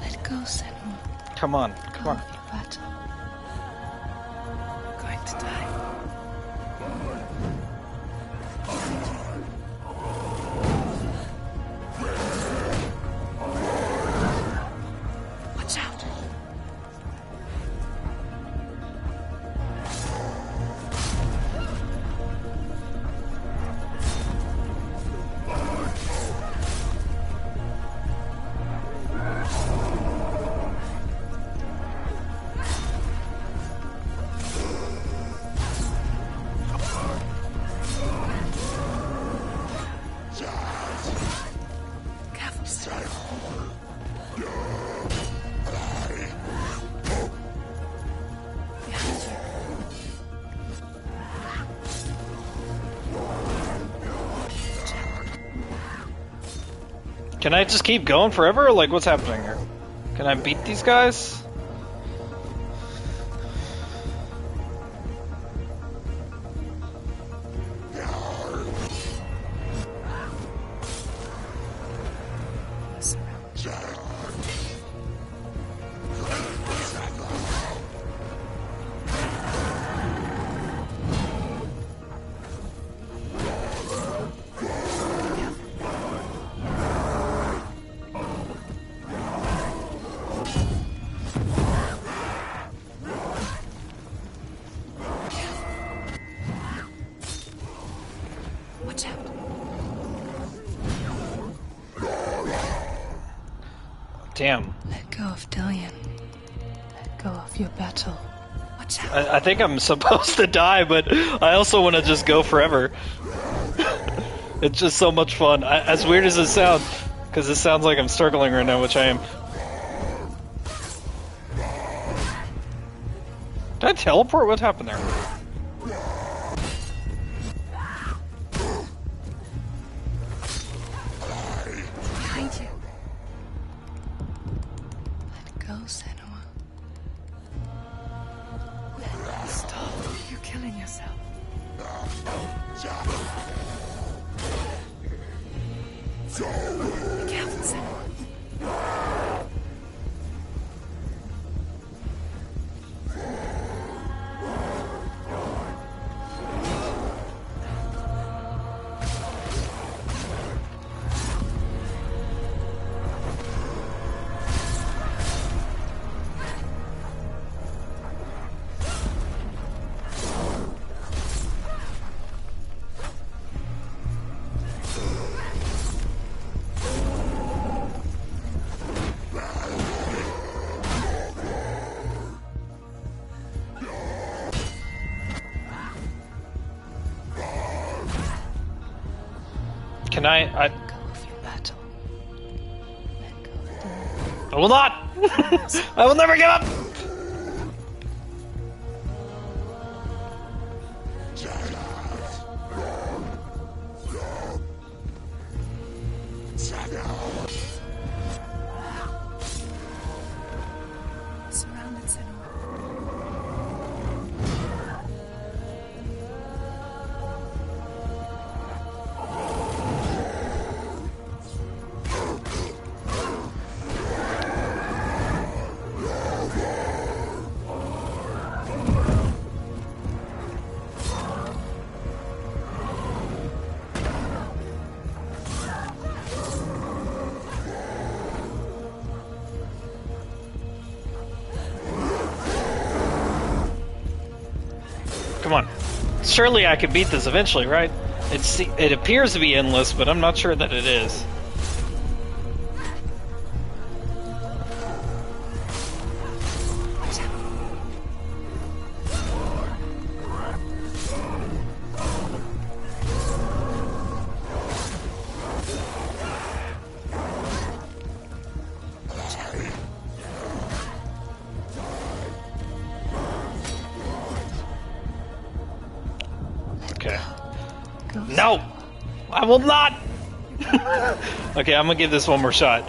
Let go, Senua. Come on, come on. Your battle. You're going to die. Watch out. Careful, Senua. Behind you. Can I just keep going forever? Like, what's happening here? Can I beat these guys? Watch out. Damn. Let go of Dillion. Let go of your battle. Watch out. I think I'm supposed to die, but I also want to just go forever. It's just so much fun. As weird as it sounds, because it sounds like I'm struggling right now, which I am. Did I teleport? What happened there? Behind you. Let go, Senua. Stop. You're killing yourself. Be careful, Senua. Can I Let go of your battle. Let go of Dillion. will not! I will never give up! Surrounded, Senua. Come on. Surely I could beat this eventually, right? It appears to be endless, but I'm not sure that it is. Okay. No! I will not! Okay, I'm gonna give this one more shot.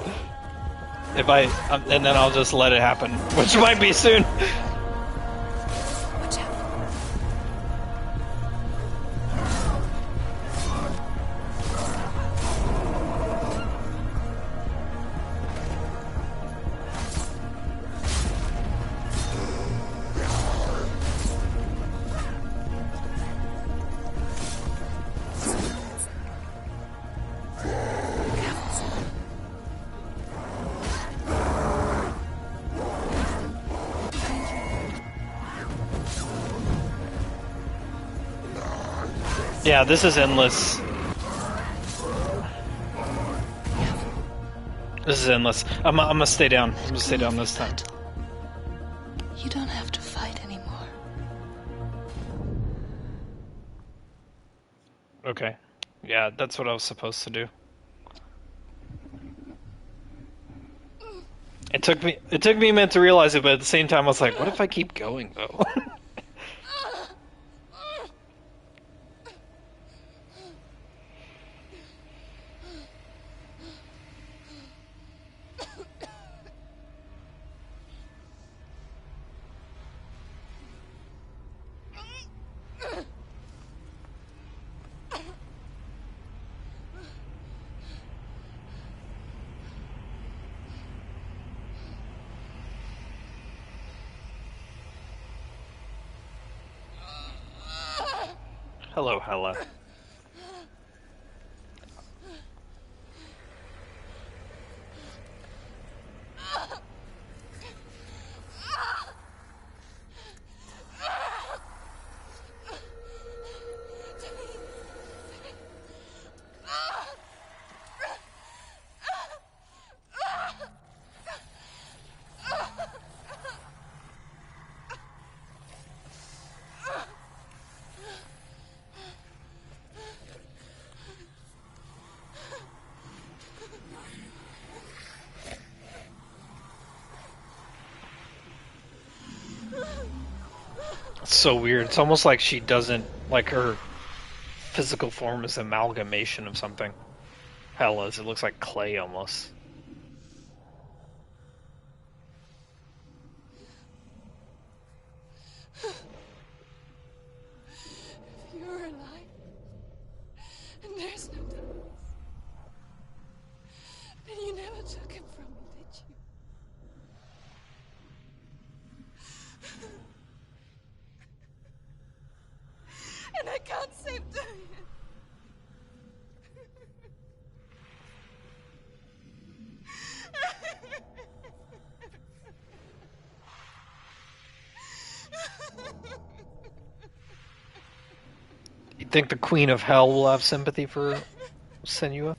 And then I'll just let it happen, which might be soon. Watch out. Yeah, this is endless. This is endless. I'm gonna stay down. I'm gonna stay down this time. You don't have to fight anymore. Okay. Yeah, that's what I was supposed to do. It took me a minute to realize it, but at the same time I was like, what if I keep going though? Hello, Hella. It's so weird. It's almost like she doesn't, like her physical form is an amalgamation of something. Hella's. It looks like clay almost. If you're alive, and there's no darkness, then you never took him from me, did you? And I can't save doing it. You think the Queen of Hell will have sympathy for Senua?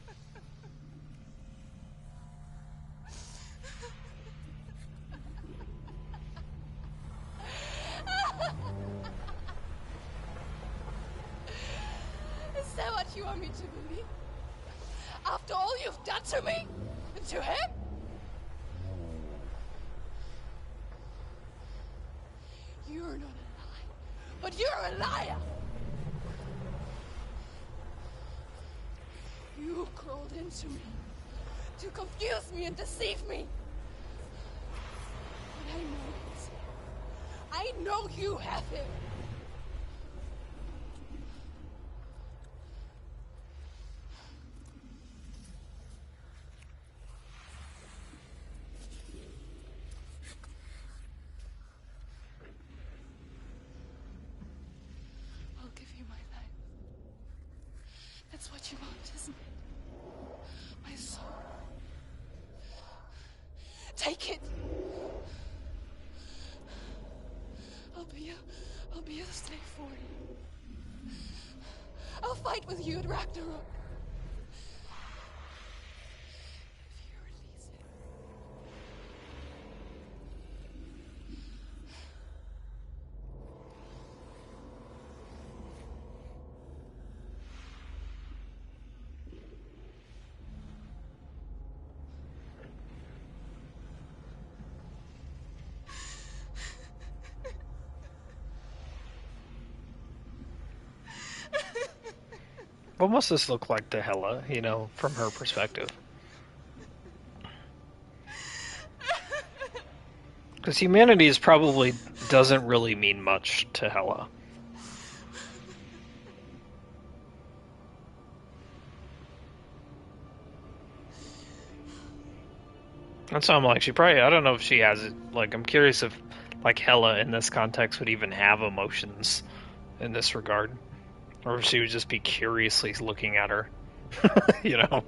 Is that what you want me to believe? After all you've done to me? And to him? You're not a liar, but you're a liar! You crawled into me to confuse me and deceive me. But I know this. I know you have him. I'll give you my life. That's what you want, isn't it? My soul. Take it. I'll be a slave for you. I'll fight with you at Ragnarok. If you release it. What must this look like to Hela, you know, from her perspective? Because humanities probably doesn't really mean much to Hela. That's why I'm like, she probably, I don't know if she has it, like, I'm curious if, like, Hela in this context would even have emotions in this regard. Or if she would just be curiously looking at her, you know? But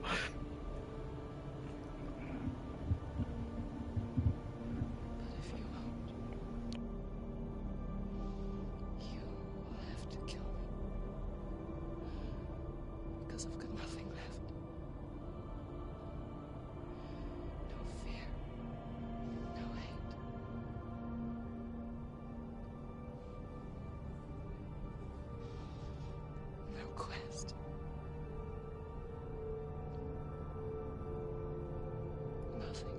if you won't, you will have to kill me. Because I've got nothing left. No fear. No hate. No quest. Nothing.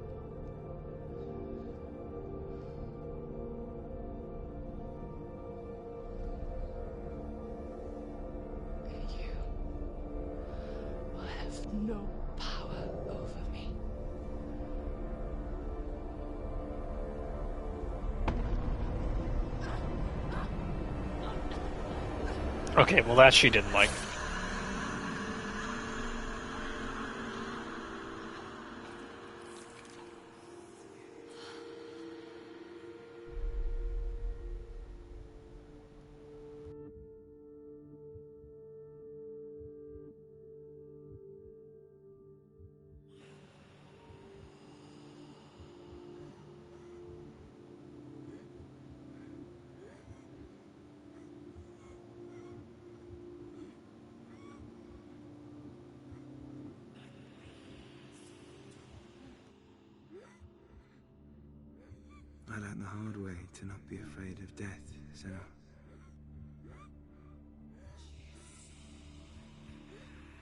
And you will have no power over me. Okay, well, that she didn't like. I learned the hard way to not be afraid of death, Senua.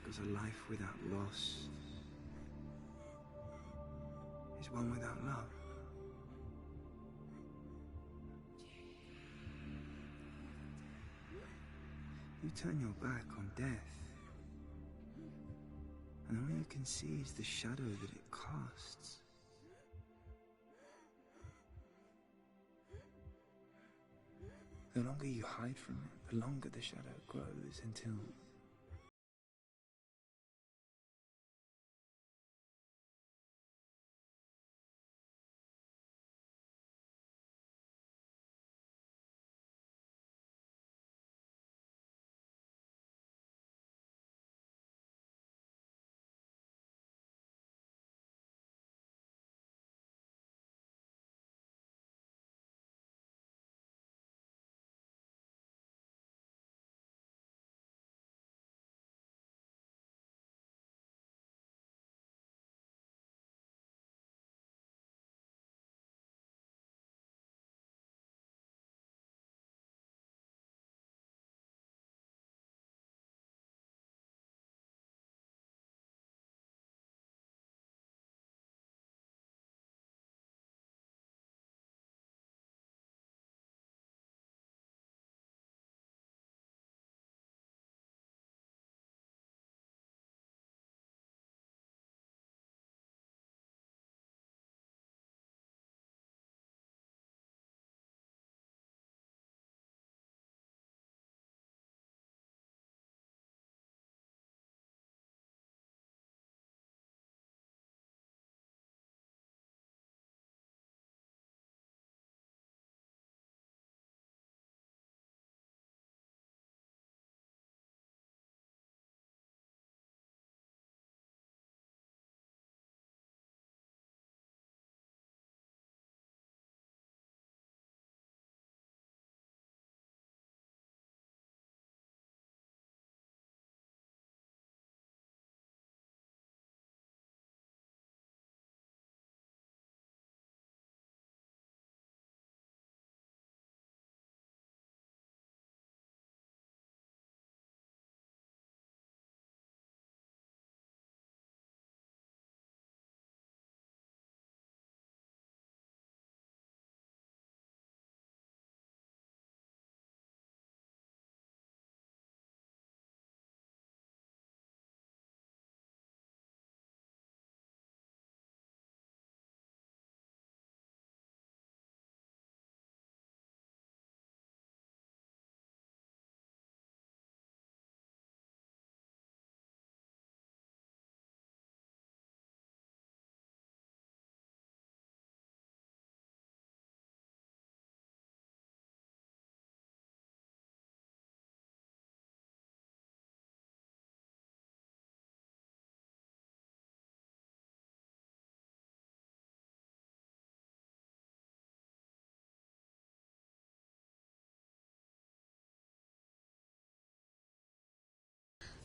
Because a life without loss is one without love. You turn your back on death, and all you can see is the shadow that it casts. The longer you hide from it, the longer the shadow grows until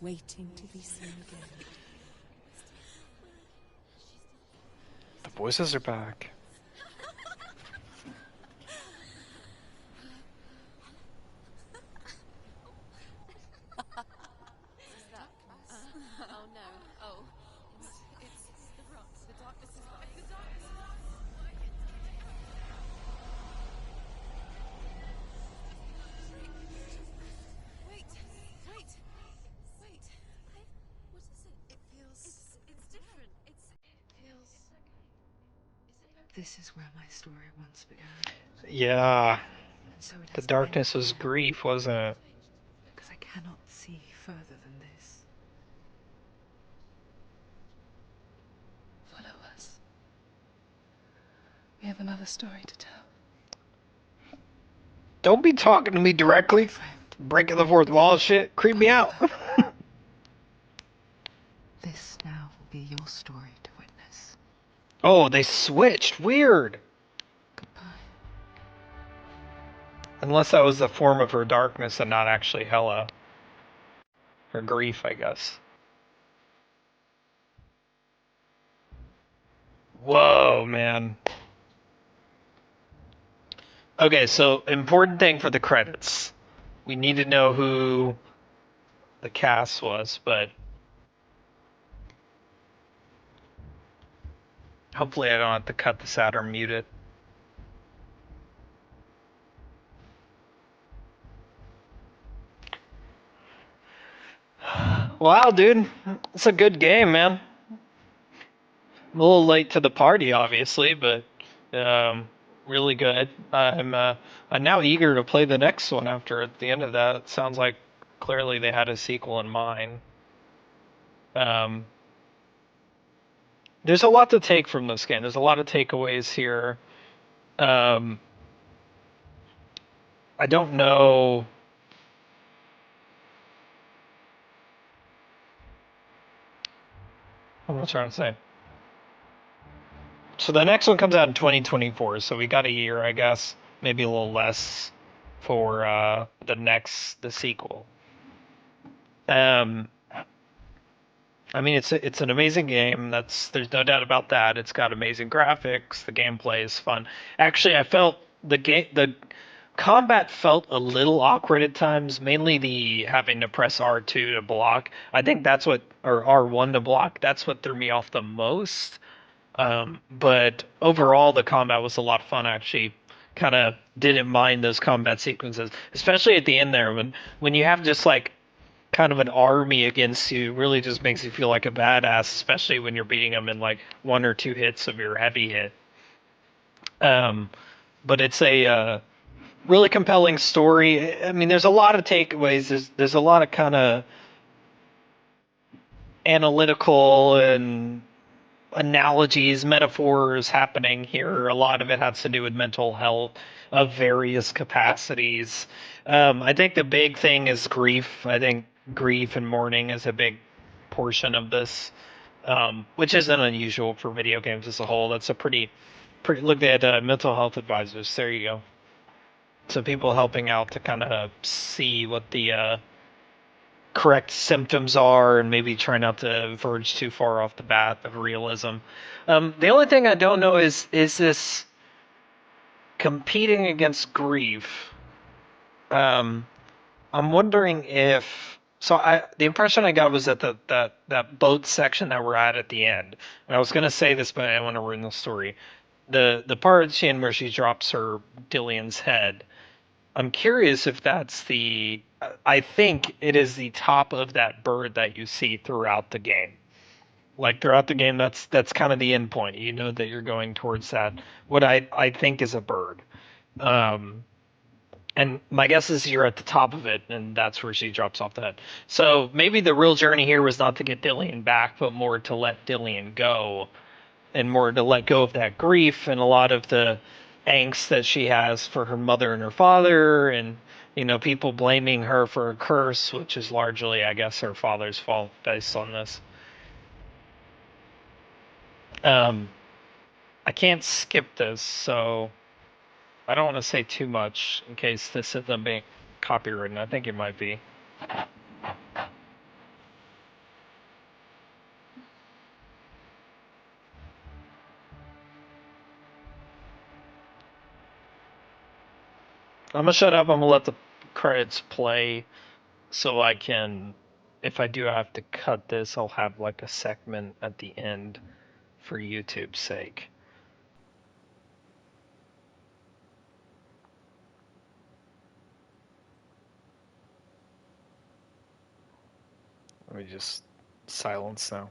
waiting to be seen again. The voices are back. Oh no. Oh. It's the rot. The darkness is back. The darkness is working. Wait. Wait. Wait. What is it? It feels... It's different. It feels... This is where my story once began. Yeah. And so it The has darkness ended was here, grief, wasn't it? because I cannot see further than this. Follow us. We have another story to tell. Don't be talking to me directly. Breaking the fourth wall shit. Creep me out. This now will be your story to witness. Oh, they switched. Weird. Goodbye. Unless that was the form of her darkness and not actually Hela. Her grief, I guess. Whoa, man. Okay, so important thing for the credits. We need to know who the cast was, but hopefully I don't have to cut this out or mute it. Wow, dude. It's a good game, man. A little late to the party, obviously, but really good. I'm now eager to play the next one after at the end of that. It sounds like clearly they had a sequel in mind. Um, there's a lot to take from this game. There's a lot of takeaways here. Um, I don't know. What am I trying to say? So the next one comes out in 2024, so we got a year, I guess, maybe a little less for the sequel. Um, I mean, it's an amazing game. There's no doubt about that. It's got amazing graphics. The gameplay is fun. Actually, I felt the combat felt a little awkward at times. Mainly the having to press R2 to block. I think that's what or R1 to block. That's what threw me off the most. But overall, the combat was a lot of fun. I actually kind of didn't mind those combat sequences, especially at the end there when you have just like kind of an army against you. Really just makes you feel like a badass, especially when you're beating them in like one or two hits of your heavy hit. Um, but it's a really compelling story. I mean, there's a lot of takeaways. There's a lot of kind of analytical and analogies, metaphors happening here. A lot of it has to do with mental health of various capacities. I think the big thing is grief. I think grief and mourning is a big portion of this, which isn't unusual for video games as a whole. That's a pretty. Look at mental health advisors. There you go. So people helping out to kind of see what the correct symptoms are and maybe try not to verge too far off the path of realism. The only thing I don't know is this competing against grief. Um, I'm wondering if the impression I got was that that boat section that we're at the end. And I was gonna say this, but I want to ruin the story. The part at the end where she drops her Dillian's head. I'm curious if that's the. I think it is the top of that bird that you see throughout the game. Like throughout the game, that's kind of the end point. You know that you're going towards that. What I think is a bird. Um, and my guess is you're at the top of it, and that's where she drops off the head. So maybe the real journey here was not to get Dillian back, but more to let Dillian go and more to let go of that grief and a lot of the angst that she has for her mother and her father and people blaming her for a curse, which is largely I guess her father's fault based on this. um I can't skip this, so I don't want to say too much in case this isn't being copywritten. I think it might be. I'm gonna shut up. I'm gonna let the credits play so I can. If I do have to cut this, I'll have like a segment at the end for YouTube's sake. Let me just silence now.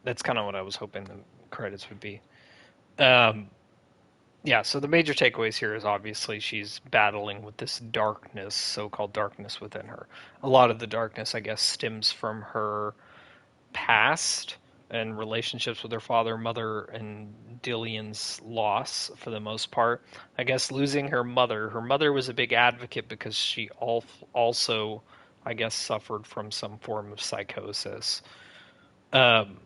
That's kind of what I was hoping the credits would be. Um, yeah, so the major takeaways here is obviously she's battling with this darkness, so-called darkness within her. A lot of the darkness, I guess, stems from her past and relationships with her father, mother, and Dillion's loss for the most part. I guess losing her mother. Her mother was a big advocate because she also, I guess, suffered from some form of psychosis. Um,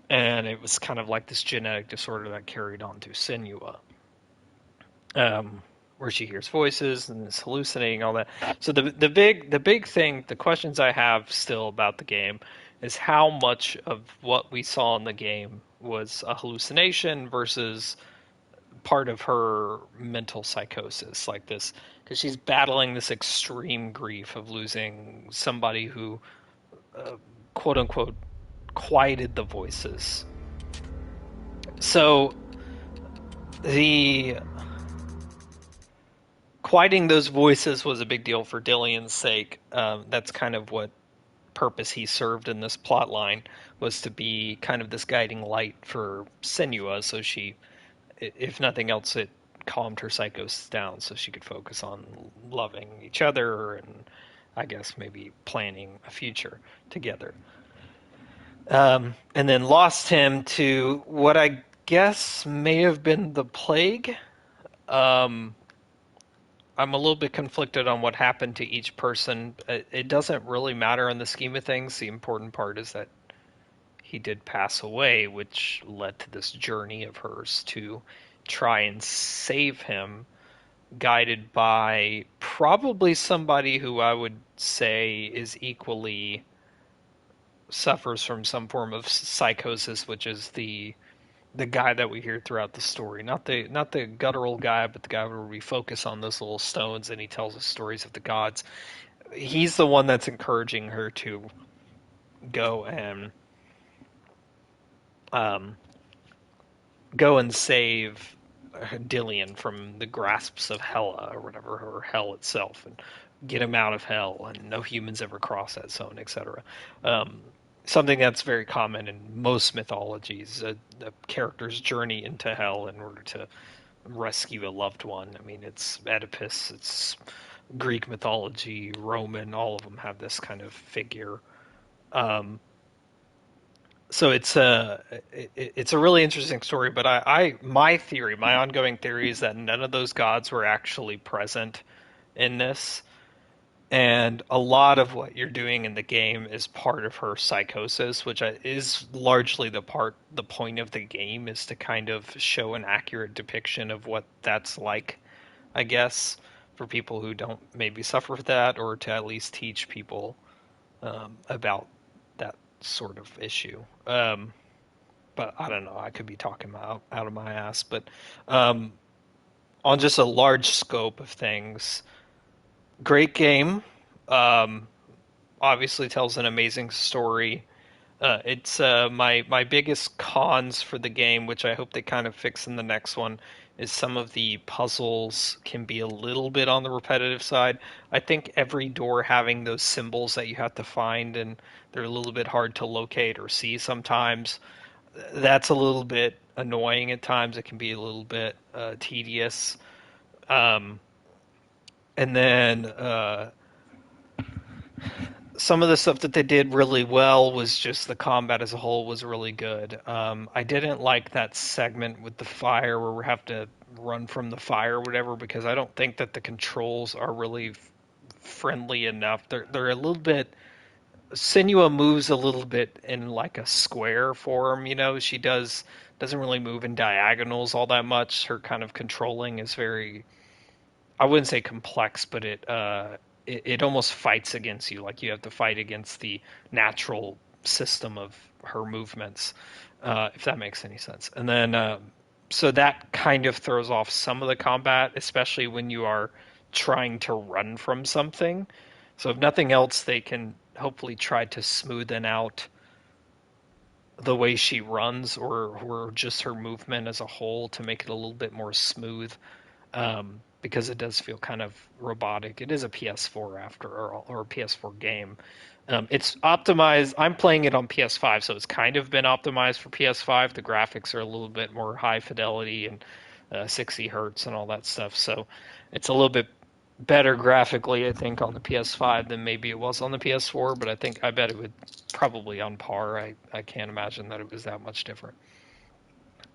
and it was kind of like this genetic disorder that carried on to Senua, where she hears voices and is hallucinating all that. So the big thing, the questions I have still about the game is how much of what we saw in the game was a hallucination versus part of her mental psychosis, like this, because she's battling this extreme grief of losing somebody who, quote unquote, quieted the voices. So the quieting those voices was a big deal for Dillion's sake. That's kind of what purpose he served in this plot line, was to be kind of this guiding light for Senua, so she, if nothing else, it calmed her psychosis down so she could focus on loving each other and I guess maybe planning a future together. And then lost him to what I guess may have been the plague. Um, I'm a little bit conflicted on what happened to each person. It doesn't really matter in the scheme of things. The important part is that he did pass away, which led to this journey of hers to try and save him, guided by probably somebody who I would say is equally suffers from some form of psychosis, which is the guy that we hear throughout the story, not the guttural guy, but the guy where we focus on those little stones and he tells us stories of the gods. He's the one that's encouraging her to go and um, go and save Dillion from the grasps of Hela or whatever, or hell itself, and get him out of hell, and no humans ever cross that zone, etc. Um, Something that's very common in most mythologies, a character's journey into hell in order to rescue a loved one. I mean, it's Oedipus, it's Greek mythology, Roman, all of them have this kind of figure. Um, so it's a really interesting story, but my theory, my ongoing theory is that none of those gods were actually present in this, and a lot of what you're doing in the game is part of her psychosis, which is largely the point of the game, is to kind of show an accurate depiction of what that's like, I guess, for people who don't maybe suffer with that, or to at least teach people about that sort of issue. But I don't know. I could be talking out of my ass. But um, on just a large scope of things, great game. Um, Obviously tells an amazing story. It's my biggest cons for the game, which I hope they kind of fix in the next one, is some of the puzzles can be a little bit on the repetitive side. I think every door having those symbols that you have to find, and they're a little bit hard to locate or see sometimes. That's a little bit annoying at times. It can be a little bit tedious. Um, and then some of the stuff that they did really well was just the combat as a whole was really good. I didn't like that segment with the fire where we have to run from the fire or whatever, because I don't think that the controls are really friendly enough. They're a little bit. Senua moves a little bit in like a square form, She doesn't really move in diagonals all that much. Her kind of controlling is very, I wouldn't say complex, but it almost fights against you. Like you have to fight against the natural system of her movements, if that makes any sense. And then So that kind of throws off some of the combat, especially when you are trying to run from something. So if nothing else, they can hopefully try to smoothen out the way she runs, or just her movement as a whole to make it a little bit more smooth, because it does feel kind of robotic. It is a PS4 after all, or a PS4 game. It's optimized. I'm playing it on PS5, so it's kind of been optimized for PS5. The graphics are a little bit more high fidelity and 60 hertz and all that stuff. So it's a little bit better graphically, I think, on the PS5 than maybe it was on the PS4. But I bet it would probably on par. I can't imagine that it was that much different.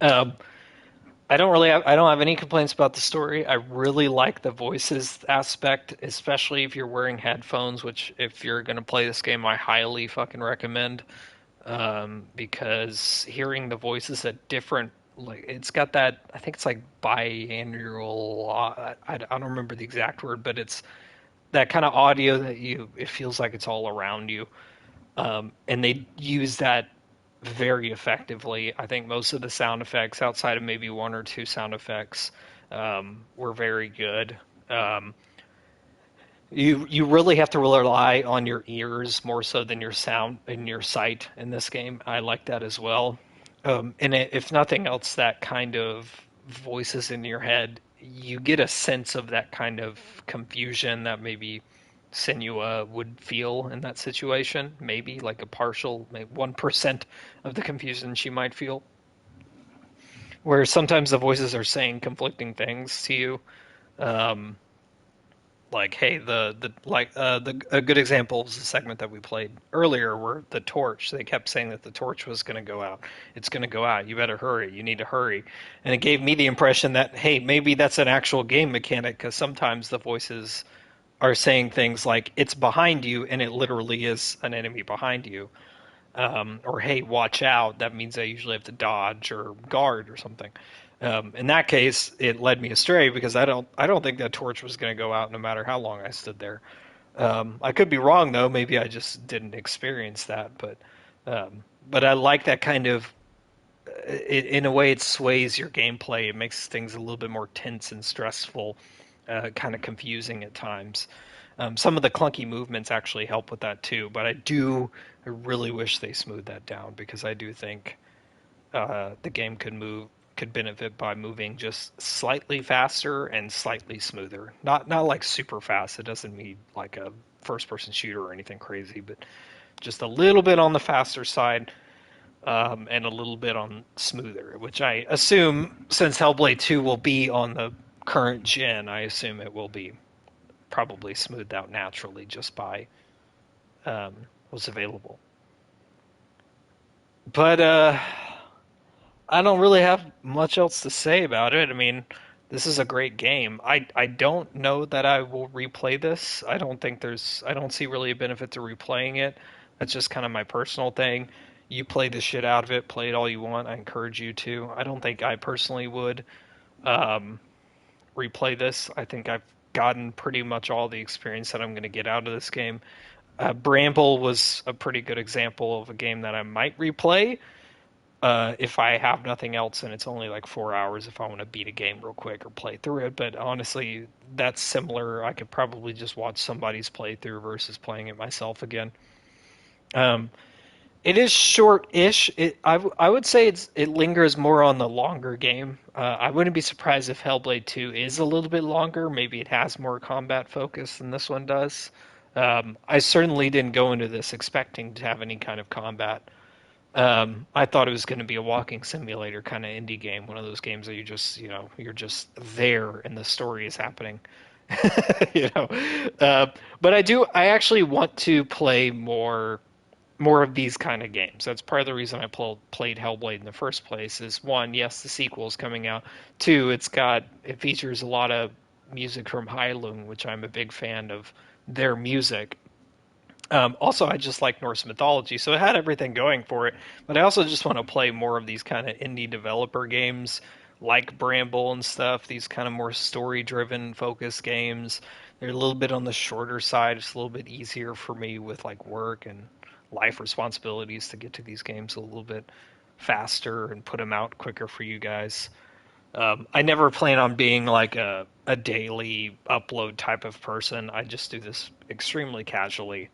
Um, I don't have any complaints about the story. I really like the voices aspect, especially if you're wearing headphones, which if you're going to play this game, I highly fucking recommend. Because hearing the voices at different, like, it's got that, I think it's like biannual, I don't remember the exact word, but it's that kind of audio that it feels like it's all around you. And they use that very effectively. I think most of the sound effects, outside of maybe one or two sound effects, were very good. Um, you really have to rely on your ears more so than your sound and your sight in this game. I like that as well. And if nothing else, that kind of voices in your head, you get a sense of that kind of confusion that maybe Senua would feel in that situation. Maybe like a partial, maybe 1% of the confusion she might feel. Where sometimes the voices are saying conflicting things to you. Um, like, hey, the a good example is the segment that we played earlier where the torch, they kept saying that the torch was going to go out. It's going to go out, you better hurry, you need to hurry. And it gave me the impression that, hey, maybe that's an actual game mechanic, because sometimes the voices are saying things like it's behind you, and it literally is an enemy behind you. Or hey, watch out. That means I usually have to dodge or guard or something. In that case, it led me astray because I don't think that torch was going to go out no matter how long I stood there. I could be wrong though. Maybe I just didn't experience that, but I like that kind of. In a way, it sways your gameplay. It makes things a little bit more tense and stressful, kind of confusing at times. Some of the clunky movements actually help with that too, but I really wish they smoothed that down because I do think the game could benefit by moving just slightly faster and slightly smoother. Not like super fast. It doesn't need like a first person shooter or anything crazy, but just a little bit on the faster side, and a little bit on smoother, which I assume since Hellblade 2 will be on the current gen, I assume it will be probably smoothed out naturally just by um, what's available. But I don't really have much else to say about it. I mean, this is a great game. I don't know that I will replay this. I don't see really a benefit to replaying it. That's just kind of my personal thing. You play the shit out of it, play it all you want. I encourage you to. I don't think I personally would um, replay this. I think I've gotten pretty much all the experience that I'm going to get out of this game. Bramble was a pretty good example of a game that I might replay if I have nothing else and it's only like 4 hours if I want to beat a game real quick or play through it. But honestly, that's similar. I could probably just watch somebody's playthrough versus playing it myself again. Um, it is short-ish. I would say it lingers more on the longer game. I wouldn't be surprised if Hellblade 2 is a little bit longer. Maybe it has more combat focus than this one does. I certainly didn't go into this expecting to have any kind of combat. I thought it was going to be a walking simulator kind of indie game, one of those games that you're just there and the story is happening. you know, but I actually want to play more of these kind of games. That's part of the reason I played Hellblade in the first place. Is one, yes, the sequel is coming out. Two, it features a lot of music from Heilung, which I'm a big fan of their music. Also, I just like Norse mythology, so it had everything going for it. But I also just want to play more of these kind of indie developer games, like Bramble and stuff. These kind of more story-driven, focused games. They're a little bit on the shorter side. It's a little bit easier for me with like work and life responsibilities to get to these games a little bit faster and put them out quicker for you guys. I never plan on being like a daily upload type of person. I just do this extremely casually.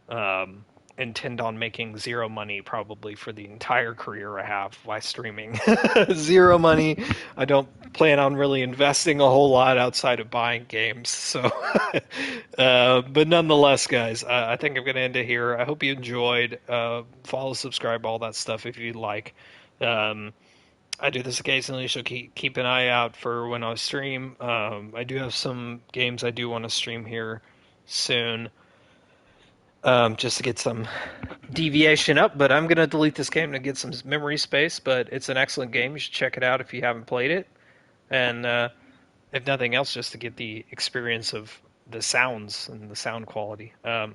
Um, Intend on making zero money probably for the entire career I have by streaming. Zero money. I don't plan on really investing a whole lot outside of buying games. So, but nonetheless, guys, I think I'm going to end it here. I hope you enjoyed. Follow, subscribe, all that stuff if you'd like. Um, I do this occasionally, so keep an eye out for when I stream. I do have some games I do want to stream here soon, just to get some deviation up. But I'm gonna delete this game to get some memory space. But it's an excellent game. You should check it out if you haven't played it, and if nothing else, just to get the experience of the sounds and the sound quality. But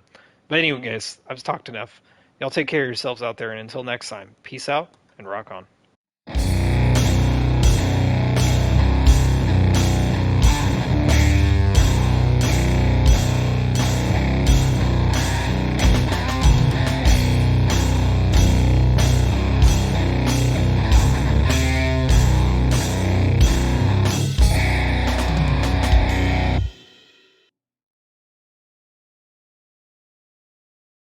anyway, guys, I've talked enough. Y'all take care of yourselves out there, and until next time, peace out and rock on.